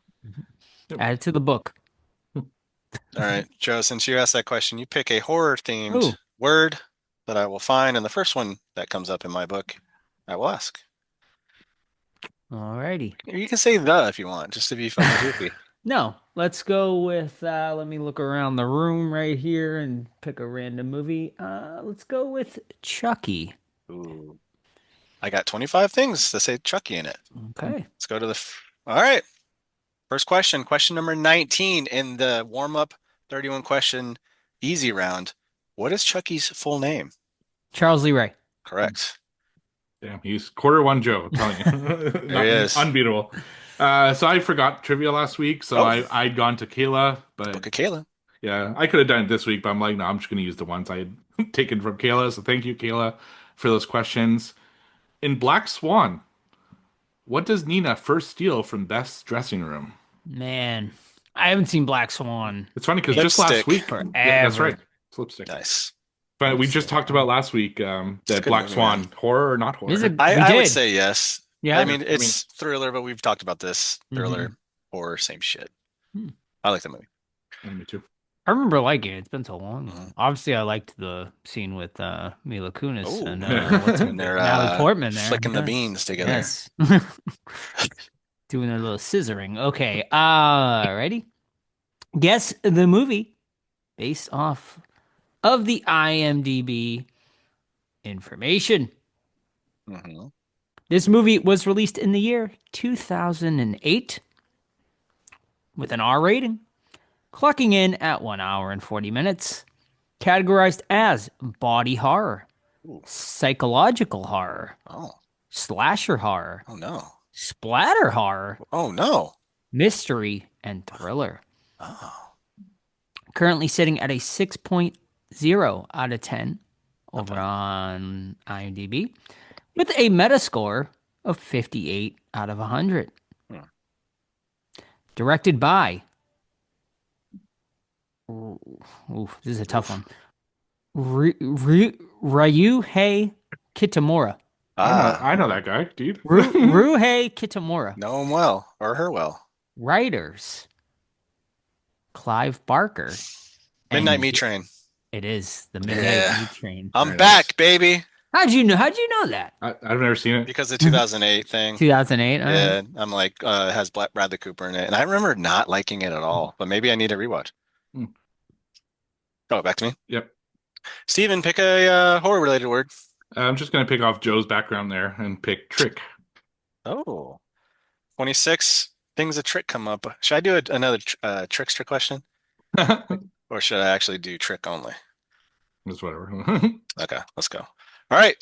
Add it to the book. All right, Joe, since you asked that question, you pick a horror themed Ooh. word that I will find, and the first one that comes up in my book, I will ask. Alrighty. You can say the if you want, just to be fucking goofy. No, let's go with, let me look around the room right here and pick a random movie. Let's go with Chucky. Ooh. I got 25 things that say Chucky in it. Okay. Let's go to all right. First question, question number 19 in the warm-up 31 question easy round. What is Chucky's full name? Charles Lee Ray. Correct. Damn, he's quarter one Joe. I'm telling you, There he is. Unbeatable. So I forgot trivia last week, so I'd gone to Kayla, but Book of Kayla. yeah, I could have done it this week, but I'm like, no, I'm just going to use the ones I had taken from Kayla. So thank you, Kayla, for those questions. In Black Swan, what does Nina first steal from Beth's dressing room? Man, I haven't seen Black Swan. It's funny because just last Lipstick. week, Forever. yeah, that's right, it's lipstick. Nice. But we just talked about last week It's a that good Black movie, Swan, man. horror or not horror? Is it? I We would did. say yes. Yeah. I mean, it's thriller, but we've talked about this. Mhm. Thriller, horror, same shit. Hmm. I like the movie. Yeah, me too. I remember liking it. It's been so long. Mhm. Obviously, I liked the scene with Mila Kunis Ooh. and What's When they're Natalie Portman there. flicking the Yes. beans together. Yes. Doing their little scissoring. Okay. Ready? Guess the movie based off of the IMDb information. Mhm. This movie was released in the year 2008 with an R rating, clocking in at 1 hour and 40 minutes, categorized as body horror, Ooh. psychological horror, Oh. slasher horror, Oh no. splatter horror, Oh no. mystery, and thriller. Oh. Currently sitting at a 6.0 out of 10 over bad. on IMDb with a Metascore of 58 out of 100. Hmm. Directed by, oof, this is a tough one. Ryuhei Kitamura. I know that guy, dude. Ryuhei Kitamura. Know him well or her well. Writers Clive Barker. Midnight and Meat Train. It is the Midnight Yeah. Meat Train. I'm Very back, nice. baby. How'd you know that? I've never seen it. Because the 2008 thing. 2008. All right. Yeah, I'm like, it has Bradley Cooper in it, and I remember not liking it at all. But maybe I need a rewatch. Hmm. Oh, back to me. Yep. Steven, pick a horror-related word. I'm just gonna pick off Joe's background there and pick trick. Oh, 26 things a trick come up. Should I do another trickster question, or should I actually do trick only? It's whatever. Okay, let's go. All right.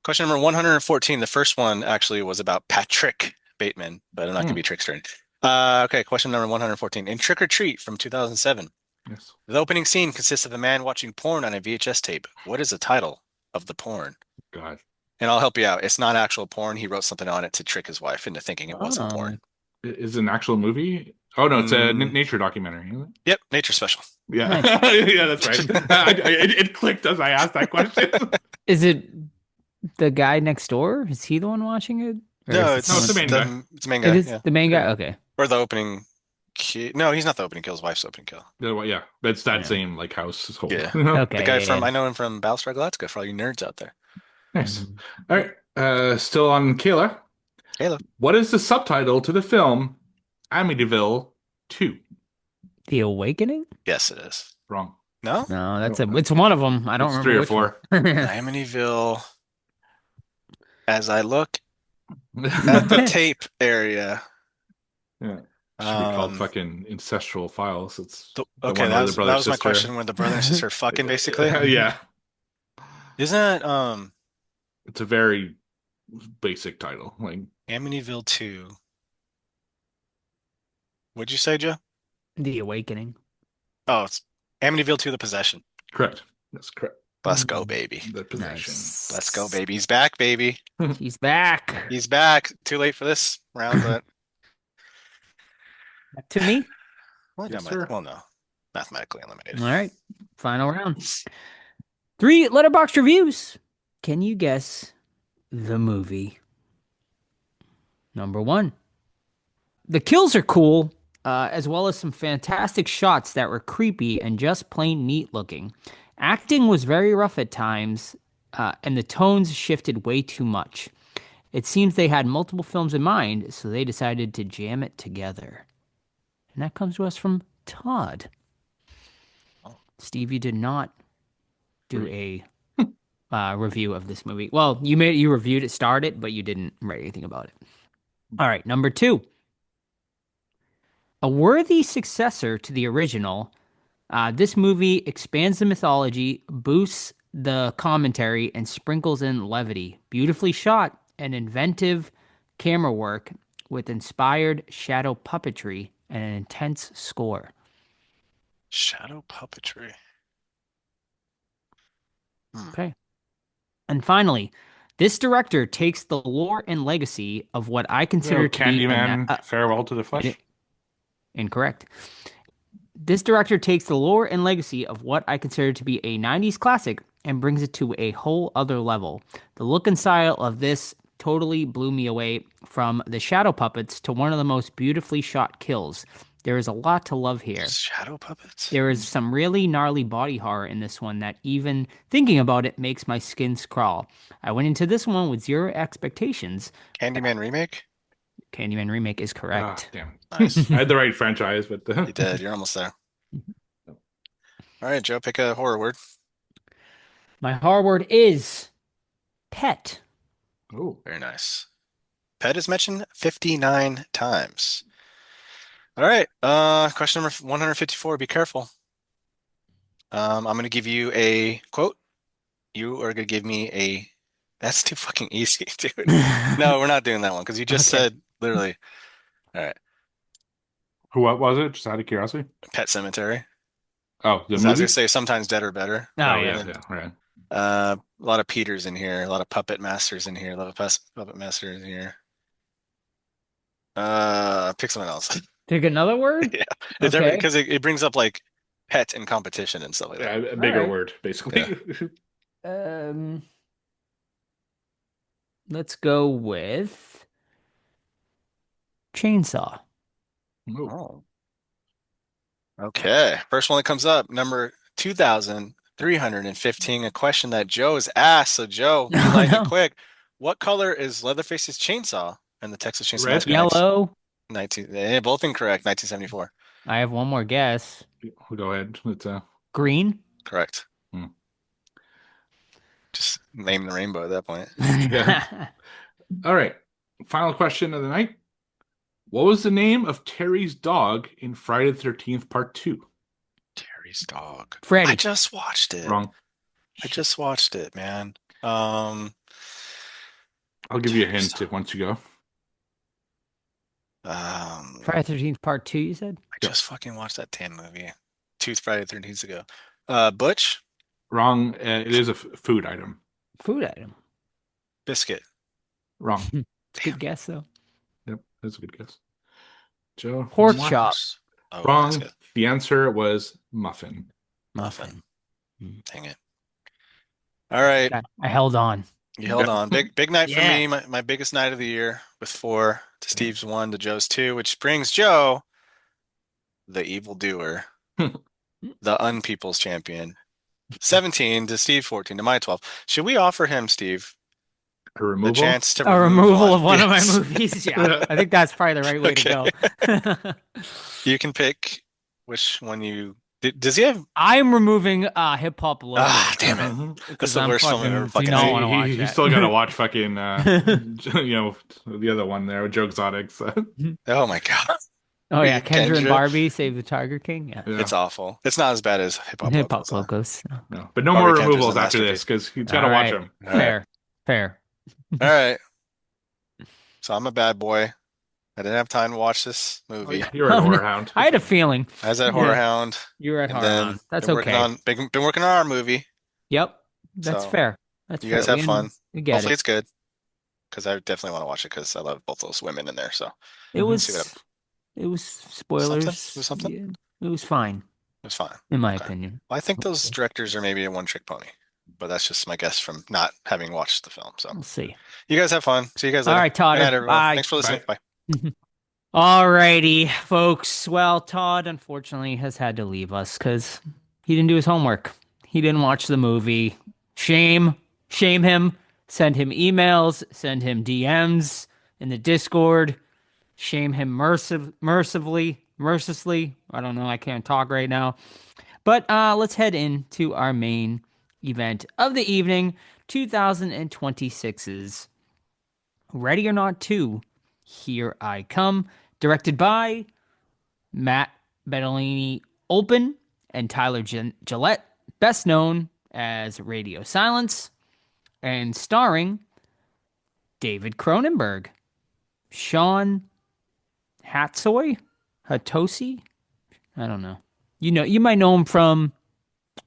Question number 114. The first one actually was about Patrick Bateman, but I'm not going to be trickster. Okay, question number 114. In Trick or Treat from 2007, Yes. the opening scene consists of a man watching porn on a VHS tape. What is the title of the porn? God. And I'll help you out. It's not actual porn. He wrote something on it to trick his wife into thinking it wasn't Oh. porn. Is it an actual movie? Oh no, it's a nature documentary. Isn't it? Yep, nature special. Yeah, Nice. yeah, that's right. It clicked as I asked that question. Is it the guy next door? Is he the one watching it? Or No, is it it's the someone- main guy. It's the main It guy. is Yeah. the main guy. Okay. Or the opening kill. No, he's not the opening kill. His wife's the opening kill. Yeah, but it's that Yeah. same like house. Whole. Yeah. Okay. The guy yeah, from yeah. I know him from Battlestar Galactica for all you nerds out there. Nice. All right. Still on Kayla. Kayla. What is the subtitle to the film Amityville 2? The Awakening? Yes, it is. Wrong. No? No, it's one of them. I don't It's remember 3 or which one. 4. Amityville. As I look at the tape area. Yeah. Should be called fucking Ancestral Files. It's the okay, one that where was, the brother that was my sister- question. When the brother and sister fucking basically. Yeah. Isn't that It's a very basic title. Like Amityville 2? What'd you say, Joe? The Awakening. Oh, it's Amityville 2: The Possession. correct. That's correct. Let's go, baby. The possession. Nice. Let's go, baby. He's back, baby. He's back. He's back. Too late for this round, but Back to me. well, Yes, no, sir. well, no. Mathematically eliminated. All right. Final round. 3 letterbox reviews. Can you guess the movie? Number 1. The kills are cool, as well as some fantastic shots that were creepy and just plain neat looking. Acting was very rough at times, and the tones shifted way too much. It seems they had multiple films in mind, so they decided to jam it together. And that comes to us from Todd. Steve, you did not do a review of this movie. Well, you reviewed it, starred it, but you didn't write anything about it. All right, number 2. A worthy successor to the original, this movie expands the mythology, boosts the commentary, and sprinkles in levity. Beautifully shot and inventive camera work with inspired shadow puppetry and an intense score. Shadow puppetry. Okay. And finally, this director takes the lore and legacy of what I consider to be Candyman, Farewell to the Flesh. Incorrect. This director takes the lore and legacy of what I consider to be a 90s classic and brings it to a whole other level. The look and style of this totally blew me away, from the shadow puppets to one of the most beautifully shot kills. There is a lot to love here. Shadow puppets? There is some really gnarly body horror in this one that even thinking about it makes my skin crawl. I went into this one with zero expectations. Candyman remake? Candyman remake is Ah, correct. damn. Nice. I had the right franchise, but You did. You're almost there. All right, Joe, pick a horror word. My horror word is pet. Oh, Very nice. Pet is mentioned 59 times. All right. Question number 154. Be careful. I'm going to give you a quote. You are going to give me a. That's too fucking easy, dude. No, we're not doing that one because you just Okay. said literally. All right. what was it? Just out of curiosity. Pet Cemetery. Oh, the So I was movie. gonna say sometimes dead or better. Oh, Oh yeah. yeah, right. A lot of Peters in here, a lot of puppet masters in here, a lot of puppet masters in here. Pick someone else. Pick another word? Yeah, it's Okay. because it brings up like pet and competition and stuff like Yeah, that. a bigger Alright. word, basically. Let's go with chainsaw. Oh. Oh. Okay. First one that comes up, number 2,315, a question that Joe's asked. So Joe, be Oh, lightning no. quick. What color is Leatherface's chainsaw in the Texas Chainsaw Red? Massacre? Yellow. 19, both incorrect. 1974. I have one more guess. We'll go ahead. It's Green. Correct. Hmm. Just name the rainbow at that point. Yeah. All right. Final question of the night. What was the name of Terry's dog in Friday the 13th Part 2? Terry's dog. Freddy. I just watched it. Wrong. I just watched it, man. I'll give you a Terry's hint once you go. Friday 13th Part 2, you said? I just fucking watched that damn movie. Two Friday the 13th ago. Butch? Wrong. It is a food item. Food item. Biscuit. Wrong. Good guess, though. Yep, that's a good guess. Joe? Pork What? chop. Oh, Wrong. that's good. The answer was muffin. Muffin. Dang it. All right. I held on. You held on. Big night for Yeah. me. My biggest night of the year with 4 to Steve's 1 to Joe's 2, which brings Joe, the evil doer, the unpeople's champion. 17 to Steve, 14 to my 12. Should we offer him, Steve, A the removal? chance to A removal of one Yes. of my movies. Yeah, I think that's probably the right way to go. You can pick which one you. Does he have? I'm removing Hip Hop Logo. Ah, damn it. Mhm. That's the worst film I've ever do fucking not seen. want to watch He that. still got to watch fucking, the other one there, Joe Exotic. So. Oh my God. Oh yeah, Kendra and Kendra. Barbie Save the Tiger King. Yeah, Yeah. It's awful. It's not as bad as Hip Hop Hip Locals, Hop though. Logos. No. But no Barbie more Kendra's removals a after masterpiece. this because he's got to All watch right. them. All right. Fair. All right. So I'm a bad boy. I didn't have time to watch this movie. You're a Oh, no. horror hound. I had a feeling I was at Horror Yeah. Hound. you were at And Horror then Hound. That's been okay. Been working on our movie. Yep, that's So, fair. That's you fair. guys have We- fun. We get Hopefully it. it's good. Because I definitely want to watch it because I love both those women in there. So It Mhm. was. See what It was spoilers. It was something? Yeah, it was fine, it was fine. in my Okay. opinion. Well, I think those directors are maybe a one-trick pony. But that's just my guess from not having watched the film. So We'll see. you guys have fun. See you guys All later. right, Todd. Good night, everyone. Bye. Thanks for listening. Bye. Alrighty, folks. Well, Todd unfortunately has had to leave us because he didn't do his homework. He didn't watch the movie. Shame him. Send him emails. Send him DMs in the Discord. Shame him mercilessly. I don't know. I can't talk right now. But let's head into our main event of the evening, 2026's Ready or Not 2. Here I Come, directed by Matt Bettolini Olpen and Tyler Gillette, best known as Radio Silence, and starring David Cronenberg, Sean Hatosi, I don't know. You might know him from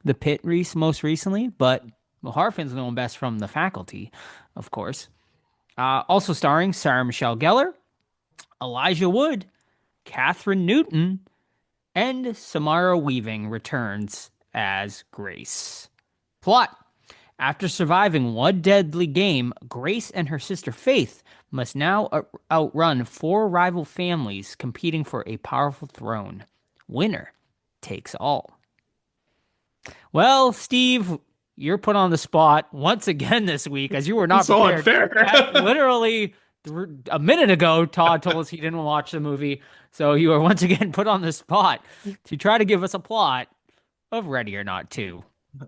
The Pit most recently, but horror fans know him best from The Faculty, of course. Also starring Sarah Michelle Gellar, Elijah Wood, Catherine Newton, and Samara Weaving returns as Grace. Plot. After surviving one deadly game, Grace and her sister Faith must now outrun 4 rival families competing for a powerful throne. Winner takes all. Well, Steve, you're put on the spot once again this week as you were not So prepared. unfair. Literally a minute ago, Todd told us he didn't watch the movie, so you are once again put on the spot to try to give us a plot of Ready or Not 2.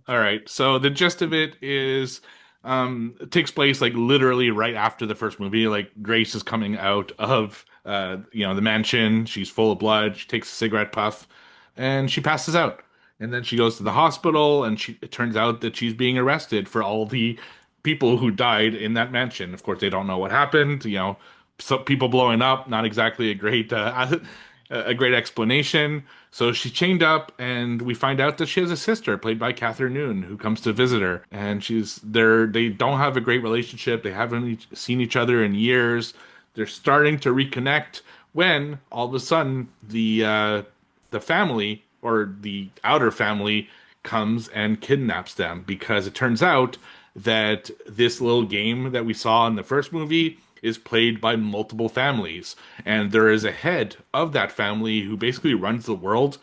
All right. So the gist of it is, it takes place like literally right after the first movie. Like Grace is coming out of, the mansion. She's full of blood. She takes a cigarette puff, and she passes out. And then she goes to the hospital, and it turns out that she's being arrested for all the people who died in that mansion. Of course, they don't know what happened. So people blowing up, not exactly a great, a great explanation. So she's chained up, and we find out that she has a sister played by Catherine Noon who comes to visit her. And she's there. They don't have a great relationship. They haven't seen each other in years. They're starting to reconnect when all of a sudden the family or the outer family comes and kidnaps them, because it turns out that this little game that we saw in the first movie is played by multiple families, and there is a head of that family who basically runs the world.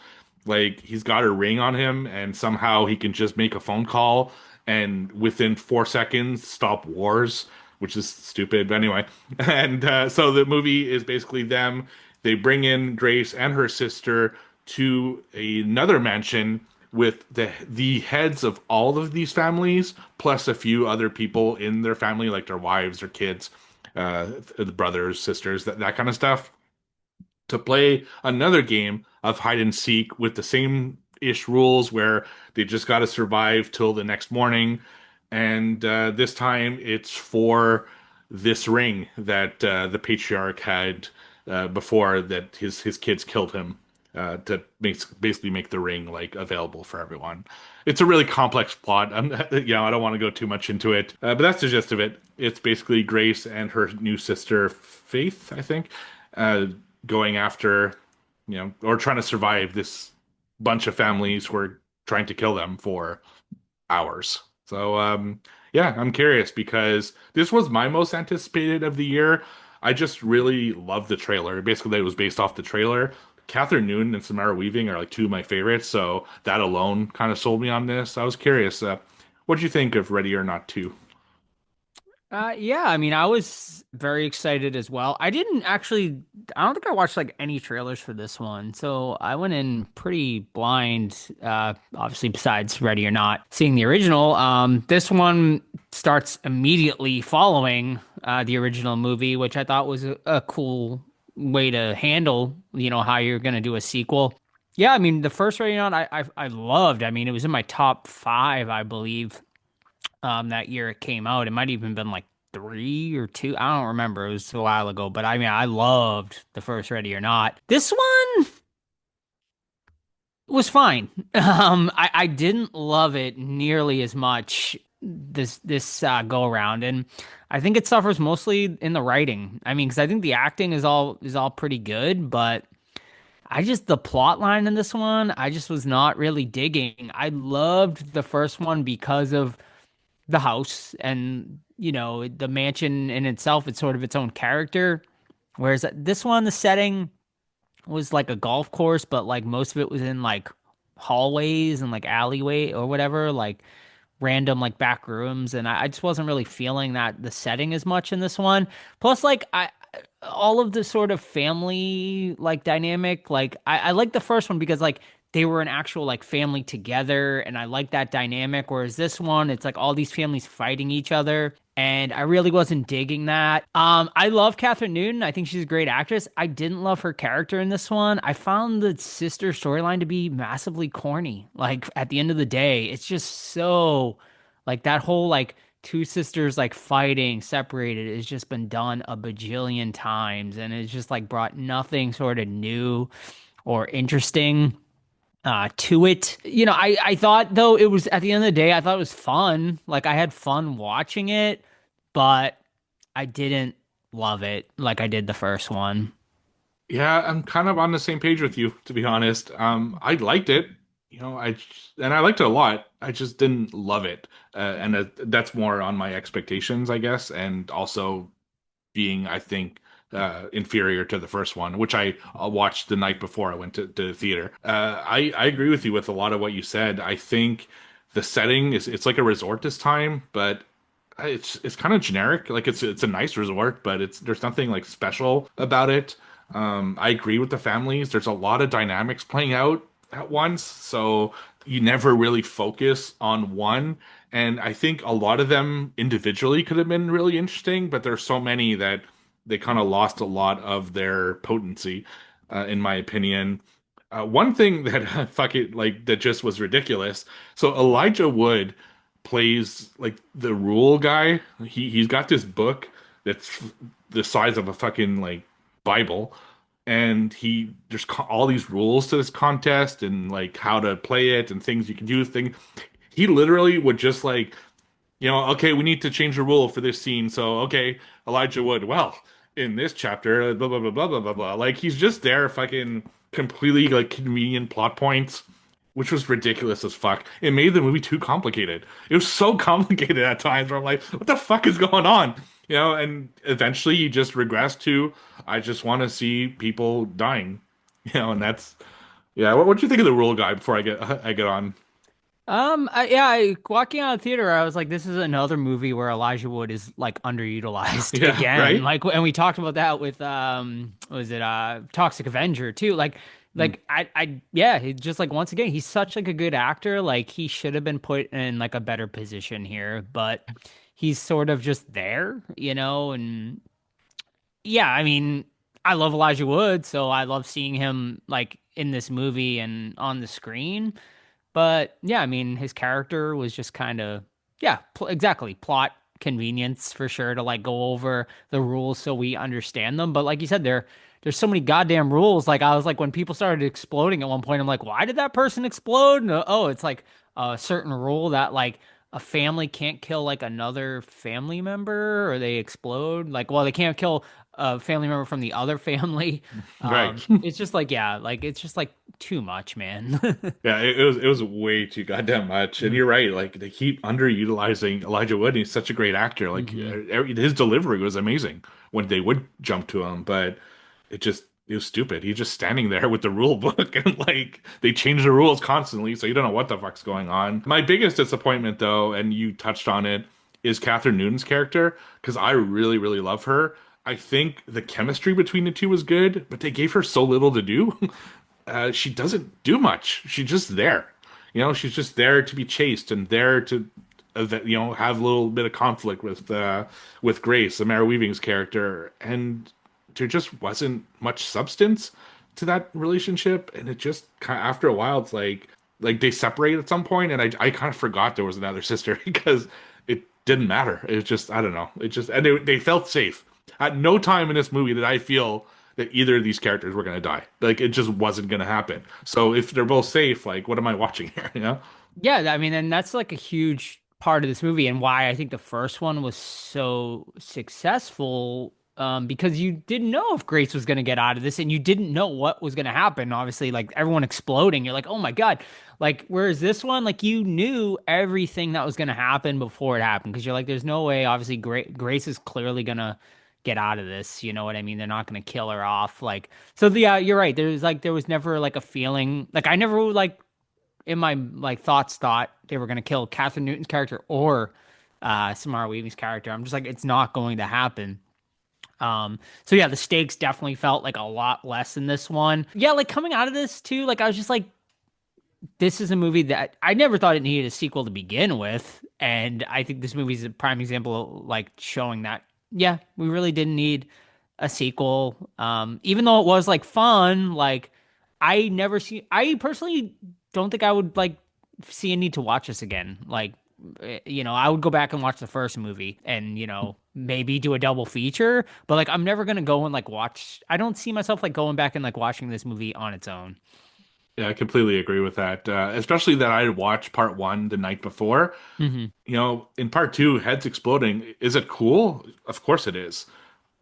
Like, he's got a ring on him, and somehow he can just make a phone call and within 4 seconds stop wars, which is stupid, but anyway. And so the movie is basically them. They bring in Grace and her sister to another mansion with the heads of all of these families, plus a few other people in their family, like their wives or kids, the brothers, sisters, that kind of stuff, to play another game of hide and seek with the same ish rules, where they just got to survive till the next morning. And this time it's for this ring that the patriarch had before, that his kids killed him, to basically make the ring like available for everyone. It's a really complex plot. I don't want to go too much into it, but that's the gist of it. It's basically Grace and her new sister Faith, I think, going after, or trying to survive this bunch of families who are trying to kill them for hours. So, yeah, I'm curious, because this was my most anticipated of the year. I just really love the trailer. Basically, it was based off the trailer. Catherine Noon and Samara Weaving are like two of my favorites, so that alone kind of sold me on this. I was curious, what did you think of Ready or Not 2? Yeah, I mean, I was very excited as well. I don't think I watched like any trailers for this one. So I went in pretty blind, obviously, besides Ready or Not, seeing the original. This one starts immediately following the original movie, which I thought was a cool way to handle, how you're going to do a sequel. Yeah, I mean, the first Ready or Not, I loved. I mean, it was in my top 5, I believe, that year it came out. It might even been like 3 or 2. I don't remember. It was a while ago, but I mean, I loved the first Ready or Not. This one was fine. I didn't love it nearly as much this go around, and I think it suffers mostly in the writing. I mean, because I think the acting is all pretty good, but the plot line in this one, I just was not really digging. I loved the first one because of the house, and the mansion in itself, it's sort of its own character, whereas this one, the setting was like a golf course, but like most of it was in like hallways and like alleyway or whatever, like random like back rooms, and I just wasn't really feeling that the setting as much in this one. Plus, like, I all of the sort of family like dynamic, like I like the first one because like they were an actual like family together, and I like that dynamic. Whereas this one, it's like all these families fighting each other, and I really wasn't digging that. I love Catherine Newton. I think she's a great actress. I didn't love her character in this one. I found the sister storyline to be massively corny. Like, at the end of the day, it's just so like that whole like two sisters like fighting separated has just been done a bajillion times, and it's just like brought nothing sort of new or interesting to it. I thought, though, it was, at the end of the day, I thought it was fun. Like, I had fun watching it, but I didn't love it like I did the first one. Yeah, I'm kind of on the same page with you, to be honest. I liked it, and I liked it a lot. I just didn't love it, and that's more on my expectations, I guess, and also being, I think, inferior to the first one, which I watched the night before I went to the theater. I agree with you with a lot of what you said. I think the setting it's like a resort this time, but it's kind of generic. Like, it's a nice resort, but there's nothing like special about it. I agree with the families. There's a lot of dynamics playing out at once, so you never really focus on one. And I think a lot of them individually could have been really interesting, but there's so many that they kind of lost a lot of their potency, in my opinion. One thing that fuck it, like that just was ridiculous. So Elijah Wood plays like the rule guy. He's got this book that's the size of a fucking like Bible, and there's all these rules to this contest and like how to play it and things you can do. Thing he literally would just like, okay, we need to change the rule for this scene. So, okay, Elijah Wood, well, in this chapter, blah, blah, blah, blah, blah, blah, blah. Like, he's just there fucking completely, like, convenient plot points, which was ridiculous as fuck. It made the movie too complicated. It was so complicated at times where I'm like, what the fuck is going on? And eventually you just regress to, I just want to see people dying, and that's, yeah. What do you think of the rule guy before I get on? Walking out of the theater, I was like, this is another movie where Elijah Wood is like underutilized Yeah, again. right? Like, and we talked about that with what was it Toxic Avenger too? Mm. Yeah, he just like once again, he's such like a good actor. Like he should have been put in like a better position here, but he's sort of just there, and yeah, I mean, I love Elijah Wood, so I love seeing him like in this movie and on the screen. But yeah, I mean, his character was just kind of, yeah, exactly. Plot convenience for sure to like go over the rules so we understand them. But like you said, there's so many goddamn rules. Like I was like, when people started exploding at one point, I'm like, why did that person explode? And, oh, it's like a certain rule that like a family can't kill like another family member or they explode. Like, well, they can't kill a family member from the other family. Right. It's just like, yeah, like it's just like too much, man. Yeah, it was way too goddamn much. And you're right, like they keep underutilizing Elijah Wood. And he's such a great actor. Like hmm his delivery was amazing when they would jump to him, but it was stupid. He's just standing there with the rule book and like they change the rules constantly, so you don't know what the fuck's going on. My biggest disappointment though, and you touched on it, is Catherine Newton's character because I really, really love her. I think the chemistry between the two was good, but they gave her so little to do. She doesn't do much. She's just there. She's just there to be chased and there to, have a little bit of conflict with Grace, Samara Weaving's character, and there just wasn't much substance to that relationship. And it just kind of, after a while, it's like they separate at some point, and I kind of forgot there was another sister because it didn't matter. It was just I don't know. It just and they felt safe. At no time in this movie did I feel that either of these characters were going to die. Like it just wasn't going to happen. So if they're both safe, like what am I watching here? Yeah, I mean, and that's like a huge part of this movie and why I think the first one was so successful. Because you didn't know if Grace was going to get out of this and you didn't know what was going to happen. Obviously, like everyone exploding, you're like, oh my God. Like, whereas this one, like you knew everything that was going to happen before it happened because you're like, there's no way, obviously, Grace is clearly going to get out of this. You know what I mean? They're not going to kill her off. Like, so yeah, you're right. There was never like a feeling, like, I never like in my like thought they were going to kill Catherine Newton's character or Samara Weaving's character. I'm just like, it's not going to happen. So yeah, the stakes definitely felt like a lot less in this one. Yeah, like coming out of this too, like I was just like, this is a movie that I never thought it needed a sequel to begin with. And I think this movie is a prime example of like showing that, yeah, we really didn't need a sequel. Even though it was like fun, like I personally don't think I would like see a need to watch this again. Like, I would go back and watch the first movie and, maybe do a double feature, but like I'm never gonna go and like watch. I don't see myself like going back and like watching this movie on its own. Yeah, I completely agree with that. Especially that I watched part one the night before. hmm In part two, heads exploding. Is it cool? Of course it is.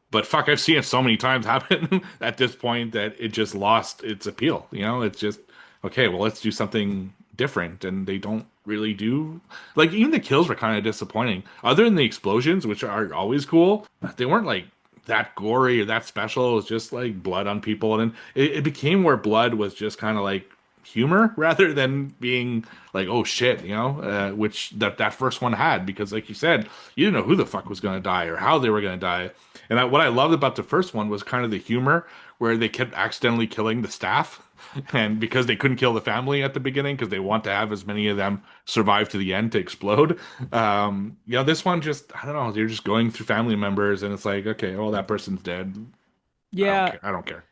But fuck, I've seen it so many times happen at this point that it just lost its appeal. It's just okay. Well, let's do something different, and they don't really do. Like even the kills were kind of disappointing. Other than the explosions, which are always cool, they weren't like that gory or that special. It was just like blood on people, and then it became where blood was just kind of like humor rather than being like oh shit, which that first one had because like you said, you didn't know who the fuck was going to die or how they were going to die. And what I loved about the first one was kind of the humor where they kept accidentally killing the staff. and because they couldn't kill the family at the beginning because they want to have as many of them survive to the end to explode. This one just, I don't know, you're just going through family members and it's like, okay, well, that person's dead. I don't Yeah, care. I don't care.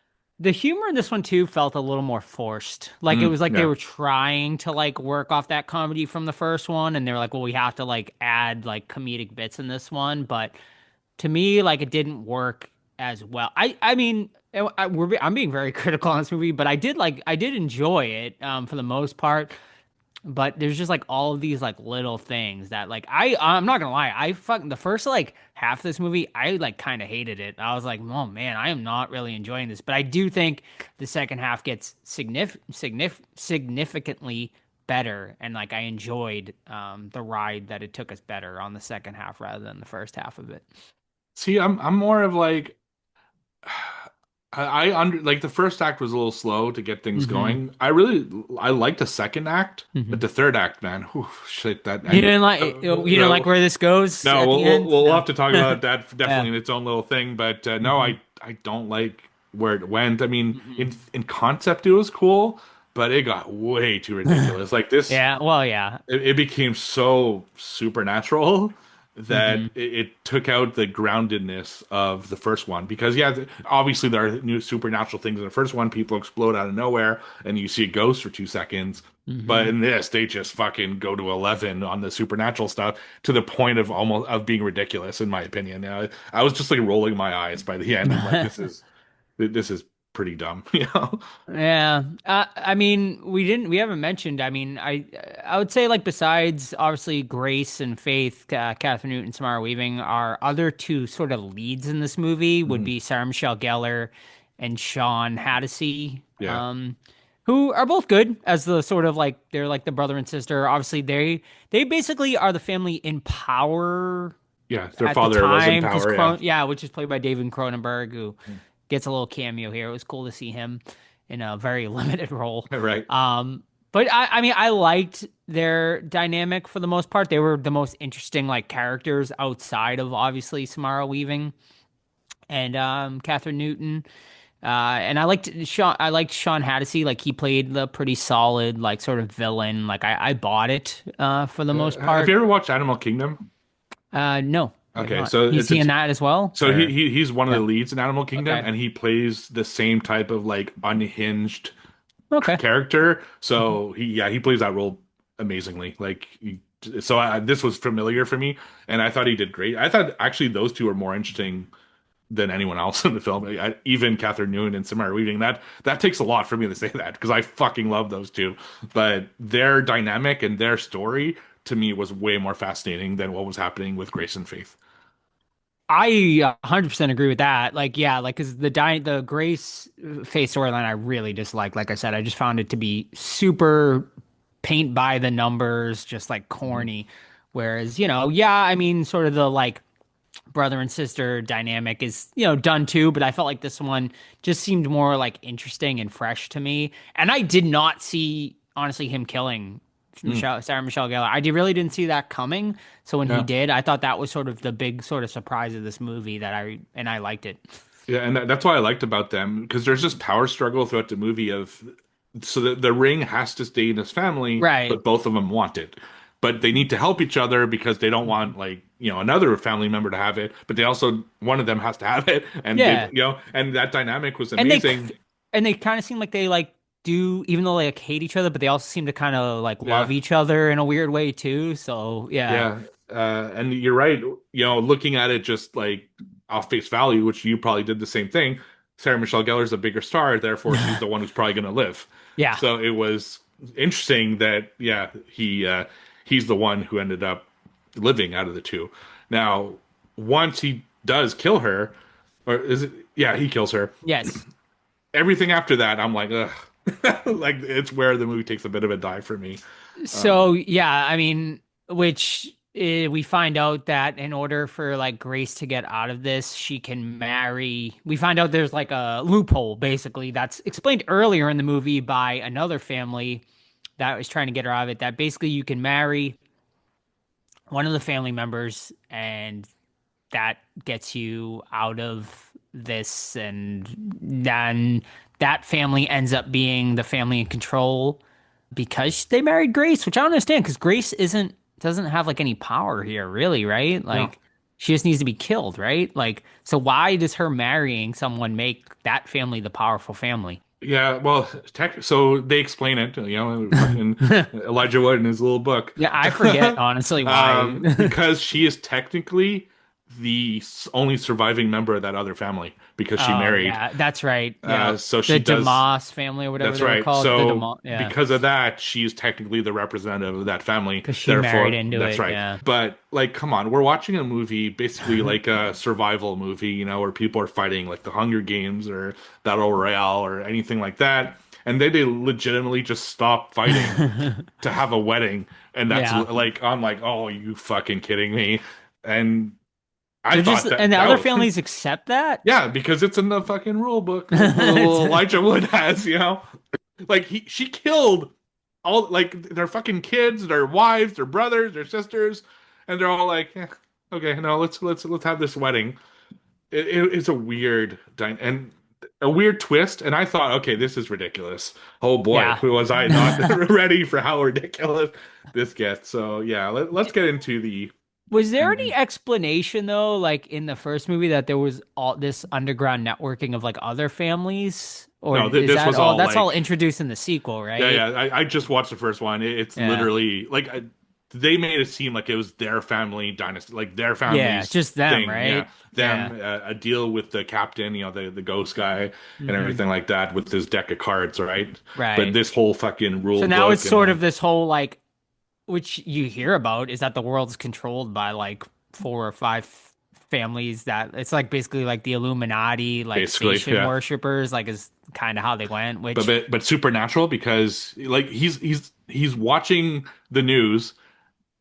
the humor in this one too felt a little more forced. Like it was like they Yeah. were trying to like work off that comedy from the first one, and they were like, well, we have to like add like comedic bits in this one, but to me, like it didn't work as well. I mean, I'm being very critical on this movie, but I did enjoy it for the most part. But there's just like all of these like little things that like I'm not gonna lie, I fucking the first like half of this movie I like kind of hated it. I was like, oh man, I am not really enjoying this. But I do think the second half gets significantly better, and like I enjoyed the ride that it took us better on the second half rather than the first half of it. See, I'm more of like I under like the first act was a little slow to get things Hmm. going. I liked the second act, but the third act, man, whew, shit, that You ending. didn't like you didn't like where this goes No, at the we'll end? we'll No. have to talk about that Yeah. definitely in its own little thing. But no, Hmm. I don't like where it went. I mean, Hmm. in concept it was cool, but it got way too ridiculous. Like this, Yeah, well, yeah. it became so supernatural that Hmm. it took out the groundedness of the first one. Because yeah, obviously there are new supernatural things in the first one. People explode out of nowhere, and you see a ghost for 2 seconds. But Hmm. in this, they just fucking go to 11 on the supernatural stuff to the point of almost of being ridiculous, in my opinion. I was just like rolling my eyes by the end. I'm like, this is pretty dumb, you know? Yeah. I mean, we haven't mentioned, I mean, I would say like besides obviously Grace and Faith, Catherine Newton, Samara Weaving, our other two sort of leads in this movie would Mhm. be Sarah Michelle Gellar and Sean Hattasey, Yeah, who are both good as the sort of like they're like the brother and sister. Obviously, they basically are the family in power yeah. Their at the father was in time because power. Yeah, which is played by David Cronenberg, who gets a little cameo here. It was cool to see him in a very limited role. right. But I mean, I liked their dynamic for the most part. They were the most interesting like characters outside of obviously Samara Weaving and Catherine Newton. And I liked Sean. I liked Sean Hattasey. Like he played the pretty solid, like sort of villain. Like I bought it for the most Have you part. ever watched Animal Kingdom? No, I have Okay, not. so He's it's he a in that as well? so Or he's one of the yeah. leads in Animal Kingdom, Okay. and he plays the same type of like unhinged Okay. character. Mhm. So he plays that role amazingly. This was familiar for me, and I thought he did great. I thought actually those two are more interesting than anyone else in the film. Even Catherine Newton and Samara Weaving. That takes a lot for me to say that because I fucking love those two. But their dynamic and their story to me was way more fascinating than what was happening with Grace and Faith. I 100% agree with that. Like, yeah, like, cause the Grace face storyline I really dislike. Like I said, I just found it to be super paint by the numbers, just like Mhm. corny. Whereas, yeah, I mean, sort of the like brother and sister dynamic is, done too, but I felt like this one just seemed more like interesting and fresh to me. And I did not see, honestly, him killing Mm, Sarah Michelle Gellar. Really didn't see that coming. So when he yeah. did, I thought that was sort of the big sort of surprise of this movie and I liked it. Yeah, and that's what I liked about them because there's this power struggle throughout the movie of so the ring has to stay in his family, Right. but both of them want it. But they need to help each other because they don't want like, another family member to have it, but they also one of them has to have it and Yeah. and that dynamic was And amazing. they kind of seem like they like do even though they like hate each other, but they also seem to kind of like love Yeah. each other in a weird way too. So, yeah. Yeah. And you're right, looking at it just like off face value, which you probably did the same thing. Sarah Michelle Gellar's a bigger star, therefore she's the one who's probably going to live. Yeah. So it was interesting that yeah, he's the one who ended up living out of the two. Now, once he does kill her, or is it? Yeah, he kills her. Yes. Everything after that, I'm like, ugh. Like it's where the movie takes a bit of a dive for me. So yeah, I mean, which we find out that in order for like Grace to get out of this, she can marry. We find out there's like a loophole basically that's explained earlier in the movie by another family that was trying to get her out of it. That basically you can marry one of the family members and that gets you out of this, and then that family ends up being the family in control because they married Grace, which I don't understand because Grace doesn't have like any power here, really, right? No. Like she just needs to be killed, right? Like, so why does her marrying someone make that family the powerful family? Yeah, well, so they explain it, fucking Elijah Wood in his little book. Yeah, I forget honestly why. Because she is technically the only surviving member of that other family because she Oh married. yeah, that's right. Yeah, So the she does. DeMoss family or whatever That's they were right. called. The So DeMoss, yeah, because of that, she's technically the representative of that family. because she Therefore, married into that's it. right. Yeah, But like, come on, we're watching a movie, basically like a survival movie, where people are fighting like the Hunger Games or Battle Royale or anything like that. And then they legitimately just stop fighting to have a wedding. And that's yeah. like, I'm like, oh, you fucking kidding me? And I So thought just that and the that other was, families accept that. yeah, because it's in the fucking rule book. Like the little Elijah Wood has, like she killed all like their fucking kids, their wives, their brothers, their sisters, and they're all like, okay, no, let's have this wedding. It's a weird and a weird twist, and I thought, okay, this is ridiculous. Oh boy, Yeah. was I not ready for how ridiculous this gets? So yeah, let's get into the Was there any ending. explanation though, like in the first movie, that there was all this underground networking of like other families, or No, is this that was all? all That's all like introduced in the sequel, yeah, right? yeah. I just watched the first one. It's Yeah, literally like they made it seem like it was their family dynasty, like their yeah, family's just them, thing. Yeah, right? Yeah. them a deal with the captain, the ghost guy, and Hmm. everything like that with his deck of cards, right? But Right. this whole fucking rule So now it's book and sort like of this whole like, which you hear about, is that the world's controlled by like four or five families, that it's like basically like the Illuminati, like basically, Satan yeah. worshippers, like is kind of how they went, But which but supernatural because like he's watching the news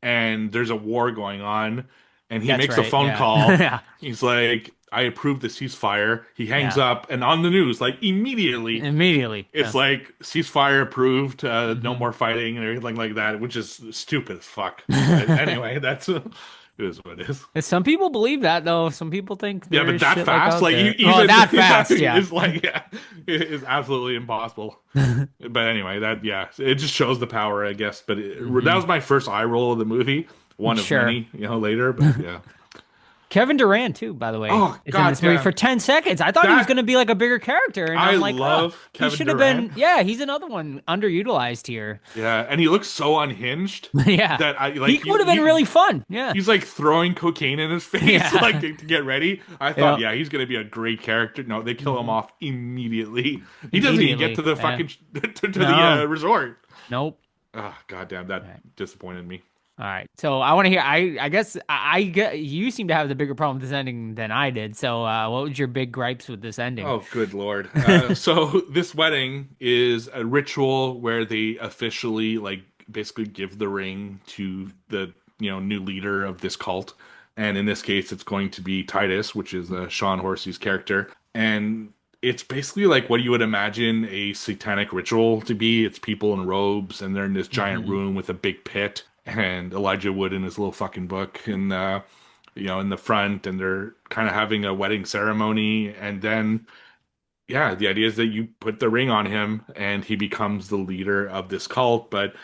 and there's a war going on, and he that's makes a right. phone Yeah. call. Yeah. He's like, I approve the ceasefire. He hangs Yeah. up, and on the news, like immediately, Immediately. it's Yeah. like ceasefire approved, no Hmm. more fighting and everything like that, which is stupid as fuck. But anyway, that's it is what it is. And some people believe that though. Some people think Yeah, there but is that shit like fast, out like there. Well, even that fast, yeah. is like yeah, it is absolutely impossible. But anyway, that yeah, it just shows the power, I guess. But that Hmm. was my first eye roll of the movie, one of Sure. many, later. But yeah. Kevin Durant too, by the way, Oh is in God, this movie yeah, for 10 seconds. I thought he was that going to be like a bigger character, and I I'm like, oh, love he Kevin should have been. Durant. Yeah, he's another one underutilized here. Yeah, and he looks so unhinged Yeah, that I like he would have been really fun. Yeah, he's like throwing cocaine in his face like yeah, to get ready. I thought, yeah. yeah, he's gonna be a great character. No, they kill him Mhm. off immediately. He doesn't even get to Immediately. the Yeah. fucking to the No, resort. nope. Ah, goddamn, All right. that disappointed me. All right. So I want to hear. I guess I get you seem to have the bigger problem with this ending than I did. So what was your big gripes with this ending? Oh, good Lord. So this wedding is a ritual where they officially like basically give the ring to the, new leader of this cult. And in this case, it's going to be Titus, which is Sean Horsey's character. And it's basically like what you would imagine a satanic ritual to be. It's people in robes and they're in this giant Hmm. room with a big pit and Elijah Wood in his little fucking book and in the front, and they're kind of having a wedding ceremony, and then yeah, the idea is that you put the ring on him and he becomes the leader of this cult. But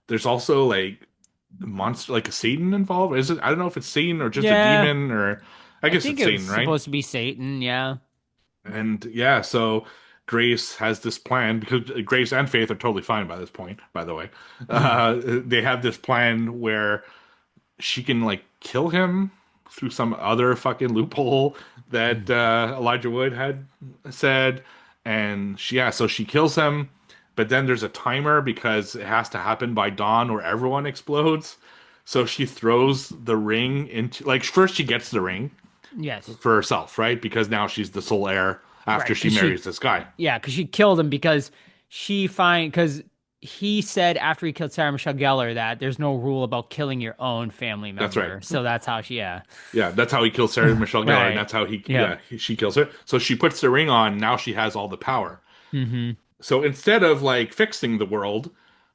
there's also like monster, like a Satan involved. Is it? I don't know if it's Satan or just a Yeah, demon, or I I guess think it's it was Satan, right? supposed to be Satan. Yeah. And yeah, so Grace has this plan because Grace and Faith are totally fine by this point, by the way. They have this plan where she can like kill him through some other fucking loophole that Elijah Wood had said, and so she kills him, but then there's a timer because it has to happen by dawn or everyone explodes. So she throws the ring into like first she gets the ring Yes. for herself, right? Because now she's the sole heir after Right. she marries this guy. Yeah, because she killed him because because he said after he killed Sarah Michelle Gellar that there's no rule about killing your own family That's right. member. So that's how she, yeah. Yeah, that's how he kills Sarah Michelle Gellar, and Right. that's how he Yeah. she kills her. So she puts the ring on. Now she has all the power. Hmm. So instead of like fixing the world,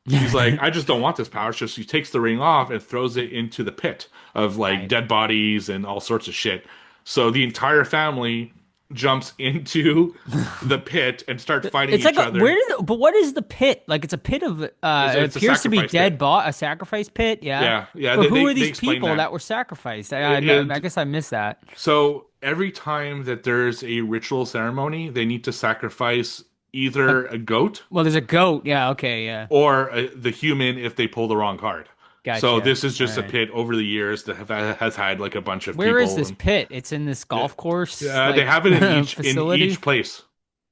she's like, I just don't want this power. So she takes the ring off and throws it into the pit of like Right. dead bodies and all sorts of shit. So the entire family jumps into the pit and start fighting It's like each other. but what is the pit? Like it's a pit of it It's a appears to be sacrifice pit. a sacrifice pit, yeah. Yeah, yeah. But who are They these explain people that. that were sacrificed? It- I guess I missed that. so every time that there's a ritual ceremony, they need to sacrifice Uh, either a goat well, there's a goat. Yeah, okay, yeah. or the human if they pull the wrong card. So Gotcha. this is just a Alright. pit over the years that has had like a bunch of Where is people. this And, pit? It's in this golf course they like, have it in facility? each place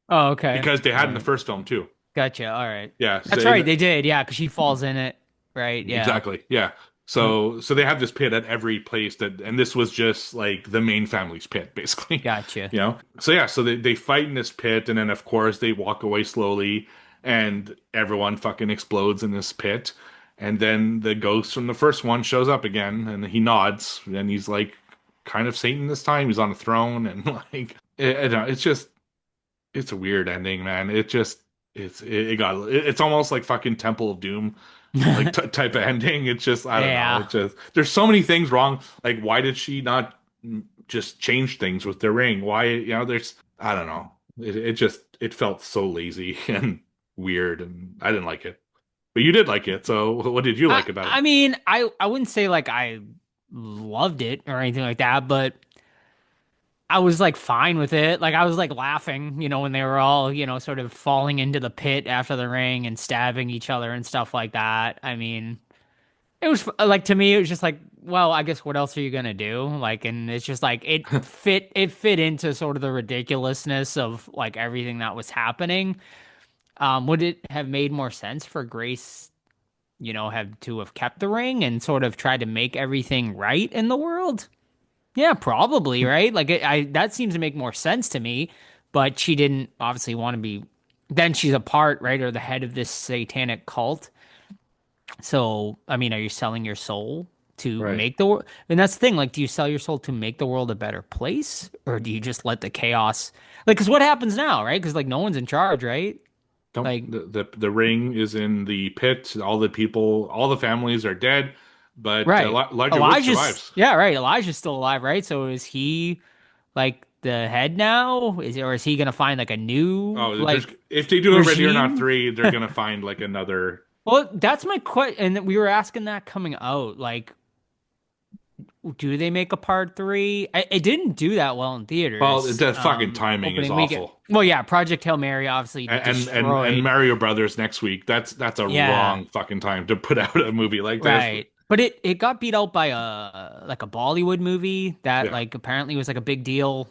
Oh, okay. because they had in the Alright. first film too. Gotcha. All right. Yeah, That's right. They did. Yeah, because she falls in it. Right. Yeah. exactly. Yeah. So they have this pit at every place and this was just like the main family's pit, basically. Gotcha. You know? So yeah, so they fight in this pit, and then of course they walk away slowly, and everyone fucking explodes in this pit. And then the ghost from the first one shows up again, and he nods, and he's like kind of Satan this time. He's on a throne, and like it's just it's a weird ending, man. It's almost like fucking Temple of Doom like type of ending. It's just I don't Yeah. know. It's just there's so many things wrong. Like why did she not just change things with the ring? Why there's I don't know. It felt so lazy and weird, and I didn't like it. But you did like it. So what did you like about it? I mean, I wouldn't say like I loved it or anything like that, but I was like fine with it. Like I was like laughing, when they were all, sort of falling into the pit after the ring and stabbing each other and stuff like that. I mean, it was like to me, it was just like, well, I guess what else are you gonna do? Like, and it's just like it fit into sort of the ridiculousness of like everything that was happening. Would it have made more sense for Grace, have kept the ring and sort of tried to make everything right in the world? Yeah, probably, right? Like that seems to make more sense to me, but she didn't obviously want to be then she's a part, right, or the head of this satanic cult. So, I mean, are you selling your soul to Right. make the world? And that's the thing, like do you sell your soul to make the world a better place or do you just let the chaos cuz what happens now, right? Cuz like no one's in charge, right? Don't Like the ring is in the pit. All the people, all the families are dead, but right. Elijah Wood survives. Yeah, right. Elijah's still alive, right? So is he like the head now? Is he gonna find like a new Oh, like if they do a Ready or Not regime? 3, they're gonna find like another. Well, that's my question, and we were asking that coming out. Like, do they make a part three? It didn't do that well in Well, theaters. the fucking timing is Opening weekend. awful. Well, yeah, Project Hail Mary obviously And destroyed. and Mario Brothers next week. That's a Yeah. wrong fucking time to put out a movie like this. Right. But it got beat out by a Bollywood movie that Yeah. like apparently was like a big deal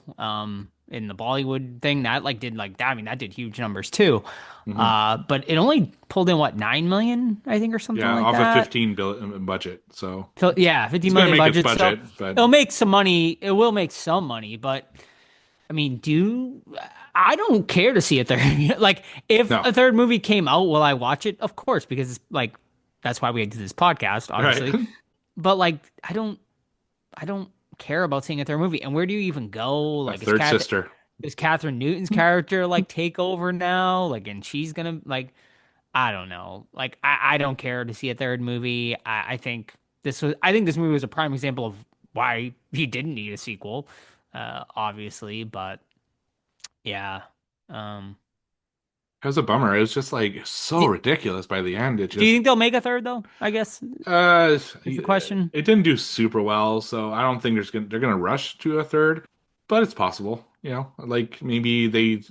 in the Bollywood thing that like did like that. I mean that did huge numbers too. Mhm. But it only pulled in what 9 million I think or something Yeah, like off that. a 15 billion budget. So Yeah, 50 it's gonna million make its budget. budget, So but it'll make some money. It will make some money, but I mean, I don't care to see a third. Like, if no. a third movie came out, will I watch it? Of course, because it's like that's why we do this podcast, obviously. Right. But like, I don't care about seeing a third movie. And where do you even go? A Like, third sister. is Catherine Newton's character like take over now? Like, and she's gonna like, I don't know. Like, I don't care to see a third movie. I think I think this movie was a prime example of why he didn't need a sequel, obviously. But yeah, um, It was a bummer. It was just like so Do- ridiculous by the end. It do you just think they'll make a third though? I guess is the question. it didn't do super well, so I don't think they're gonna rush to a third, but it's possible. Like maybe they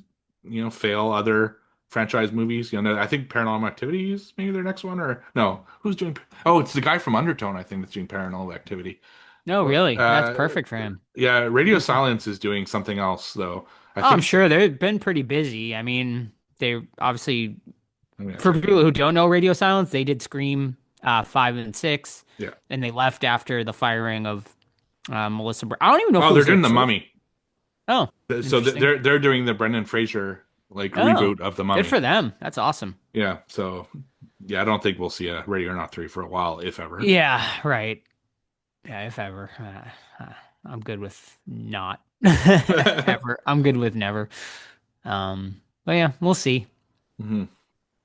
fail other franchise movies. I think Paranormal Activity is maybe their next one, or no? Who's doing? Oh, it's the guy from Undertone, I think, that's doing Paranormal Activity. No, really, that's Uh, perfect for him. Yeah, Radio Silence is doing something else though. I Oh, I'm think. sure they've been pretty busy. I mean, they obviously Yeah, for people who don't know Radio Silence, they did Scream 5 and 6, yeah. and they left after the firing of Melissa. I don't even know. If Oh, it they're was their doing The choice. Mummy. Oh, So interesting. they're doing the Brendan Fraser Oh, reboot of The Mummy. good for them. That's awesome. Yeah, so yeah, I don't think we'll see a Ready or Not 3 for a while, if ever. Yeah, right. Yeah, if ever. I'm good with not ever. I'm good with never. But yeah, we'll see. hmm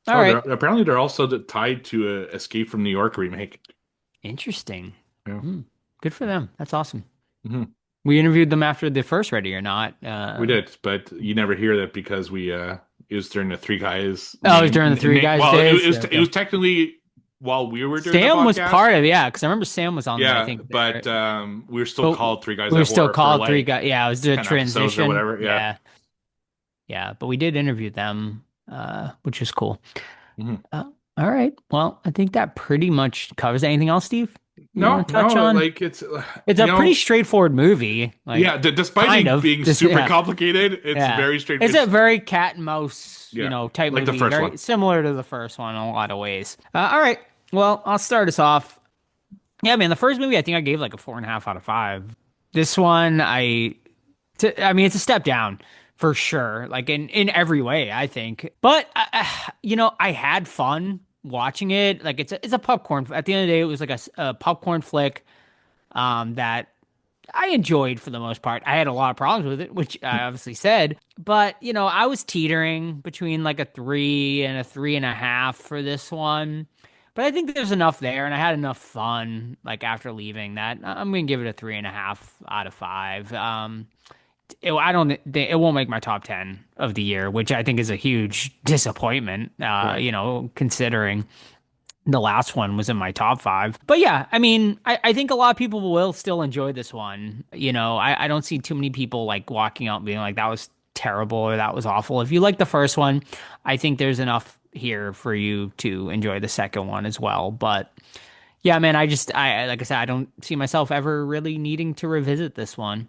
All right. Apparently, they're also tied to a Escape from New York remake. Interesting. Yeah. Good for them. That's awesome. hmm We interviewed them after the first Ready or Not. We did, but you never hear that because it was during the Three Guys. Oh, it was during the Three Guys well, days? it was technically while we were doing the Sam was podcast. part of, yeah, because I remember Sam was on there, I Yeah, think. but we were still But called Three Guys. we were at still Horror for, called like, Three Guys. Yeah, it was the 10 episodes or transition. whatever. Yeah. Yeah, but we did interview them, which was cool. Mhm. All right. Well, I think that pretty much covers. Anything else, Steve? You No, want to touch on? like it's It's you a know, pretty straightforward movie. Like, yeah. Despite kind it of. being Just- super yeah. complicated, it's Yeah. very straight. It's a very cat and mouse, Yeah, type like the movie. first Very one. similar to the first one in a lot of ways. All right. Well, I'll start us off. Yeah, man, the first movie I think I gave like a 4.5 out of 5. This one, I mean, it's a step down for sure, like in every way, I think. But I had fun watching it. Like it's a popcorn. At the end of the day, it was like a popcorn flick that I enjoyed for the most part. I had a lot of problems with it, which I obviously said, but I was teetering between like a 3 and a 3.5 for this one. But I think there's enough there, and I had enough fun like after leaving that I'm gonna give it a 3.5 out of 5. I don't think it won't make my top 10 of the year, which I think is a huge disappointment. Considering the last one was in my top 5. But yeah, I mean, I think a lot of people will still enjoy this one. I don't see too many people like walking out and being like, that was terrible or that was awful. If you like the first one, I think there's enough here for you to enjoy the second one as well. But yeah, man, I like I said, I don't see myself ever really needing to revisit this one.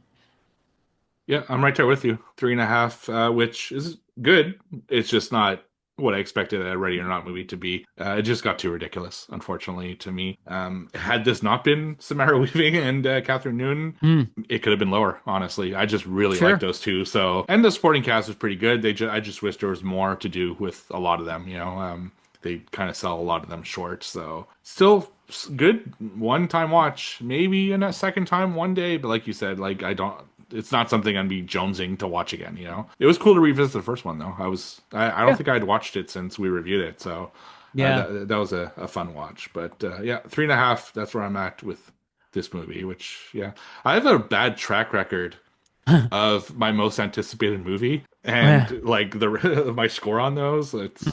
Yeah, I'm right there with you. 3.5, which is good. It's just not what I expected a Ready or Not movie to be. It just got too ridiculous, unfortunately, to me. Had this not been Samara Weaving and Catherine Newton, it could have been lower, honestly. I just really Sure. like those two. So, and the supporting cast was pretty good. I just wish there was more to do with a lot of them. They kind of sell a lot of them short. So, still good one-time watch. Maybe in a second time one day, but like you said, like it's not something I'd be jonesing to watch again. It was cool to revisit the first one though. I don't think I'd watched it since we reviewed it, so Yeah. that was a fun watch. But yeah, 3.5. That's where I'm at with this movie. Which I have a bad track record of my most anticipated movie, and like my score on those. It's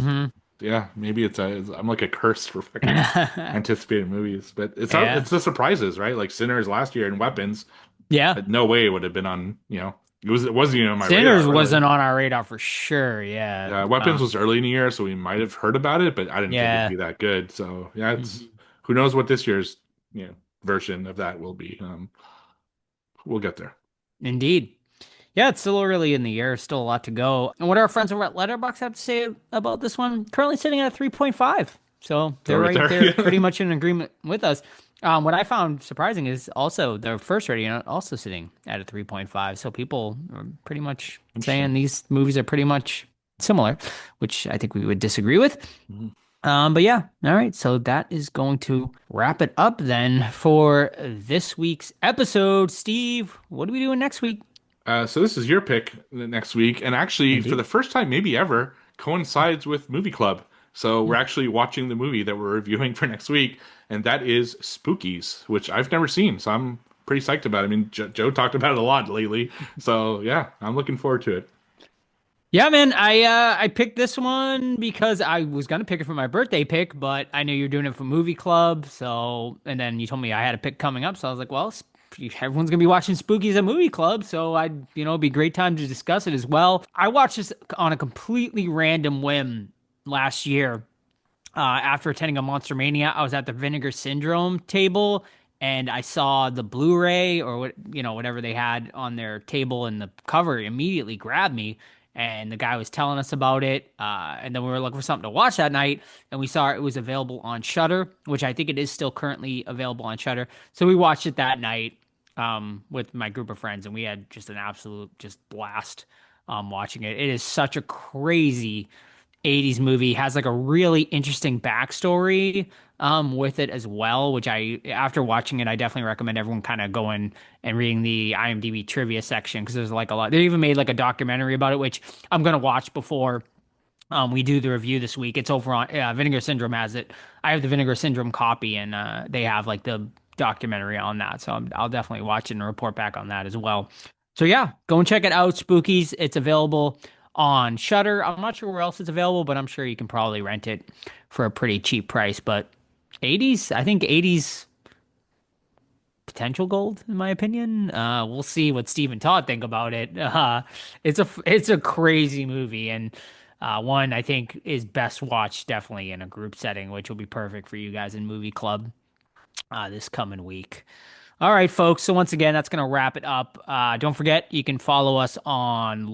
maybe I'm like a curse for fucking anticipated movies, but it's the surprises, right? Like Sinners last year and Weapons. Yeah. No way it would have been on, it wasn't even on my Sinners radar. wasn't on our radar for sure. Yeah. Weapons was early in the year, so we might have heard about it, but I didn't think it'd be that good. So yeah, it's who knows what this year's version of that will be. We'll get there. Indeed. Yeah, it's still early in the year, still a lot to go. And what do our friends over at Letterboxd have to say about this one? Currently sitting at a 3.5. So they're right right there. there, pretty much in agreement with us. What I found surprising is also their first rating also sitting at a 3.5. So people are pretty much saying these movies are pretty much similar, which I think we would disagree with. But yeah, all right. So that is going to wrap it up then for this week's episode. Steve, what are we doing next week? So this is your pick next week, and actually for the first time maybe ever coincides with Movie Club. So we're actually watching the movie that we're reviewing for next week, and that is Spookies, which I've never seen. So I'm pretty psyched about it. I mean, Joe talked about it a lot lately. So yeah, I'm looking forward to it. Yeah, man, I picked this one because I was gonna pick it for my birthday pick, but I knew you were doing it for Movie Club, and then you told me I had a pick coming up, so I was like, well, everyone's gonna be watching Spookies at Movie Club, so it'd be a great time to discuss it as well. I watched this on a completely random whim last year. After attending a Monster Mania, I was at the Vinegar Syndrome table, and I saw the Blu-ray or whatever they had on their table, and the cover immediately grabbed me. And the guy was telling us about it, and then we were looking for something to watch that night, and we saw it was available on Shudder, which I think it is still currently available on Shudder. So we watched it that night with my group of friends, and we had just an absolute blast watching it. It is such a crazy 80s movie. It has like a really interesting backstory with it as well, which after watching it, I definitely recommend everyone kind of going and reading the IMDb trivia section, because there's like a lot. They even made like a documentary about it, which I'm going to watch before we do the review this week. It's over on Vinegar Syndrome has it. I have the Vinegar Syndrome copy, and they have like the documentary on that. So I'll definitely watch it and report back on that as well. So yeah, go and check it out, Spookies. It's available on Shudder. I'm not sure where else it's available, but I'm sure you can probably rent it for a pretty cheap price. But 80s, I think 80s potential gold, in my opinion. We'll see what Steve and Todd think about it. It's a crazy movie, and one I think is best watched definitely in a group setting, which will be perfect for you guys in movie club this coming week. All right, folks. So once again, that's going to wrap it up. Don't forget, you can follow us on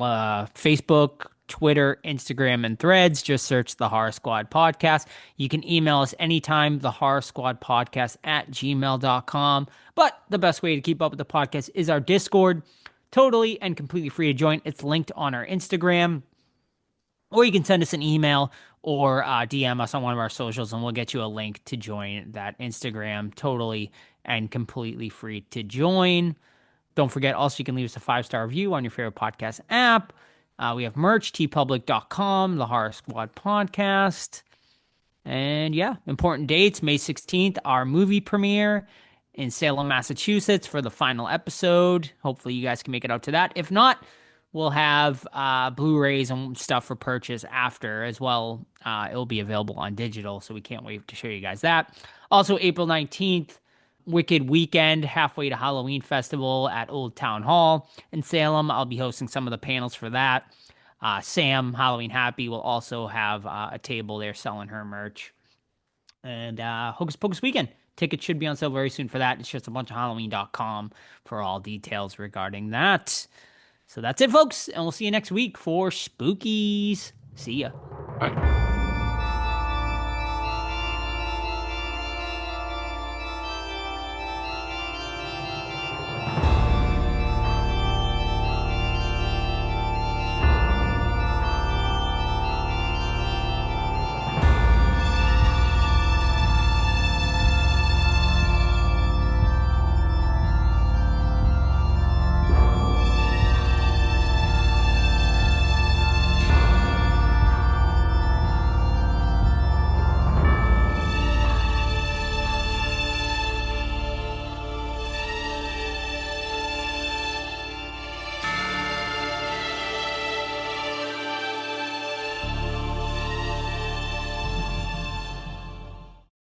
Facebook, Twitter, Instagram, and Threads. Just search the Horror Squad Podcast. You can email us anytime, the Horror Squad Podcast at gmail.com. But the best way to keep up with the podcast is our Discord. Totally and completely free to join. It's linked on our Instagram. Or you can send us an email or DM us on one of our socials, and we'll get you a link to join that Instagram. Totally and completely free to join. Don't forget, also, you can leave us a 5-star review on your favorite podcast app. We have merch, tpublic.com, the Horror Squad Podcast. And yeah, important dates, May 16th, our movie premiere in Salem, Massachusetts for the final episode. Hopefully you guys can make it out to that. If not, we'll have Blu-rays and stuff for purchase after as well. It'll be available on digital, so we can't wait to show you guys that. Also, April 19th, Wicked Weekend, halfway to Halloween Festival at Old Town Hall in Salem. I'll be hosting some of the panels for that. Sam, Halloween Happy, will also have a table there selling her merch. And Hocus Pocus Weekend. Tickets should be on sale very soon for that. It's just a bunch of Halloween.com for all details regarding that. So that's it, folks. And we'll see you next week for Spookies. See ya. Bye.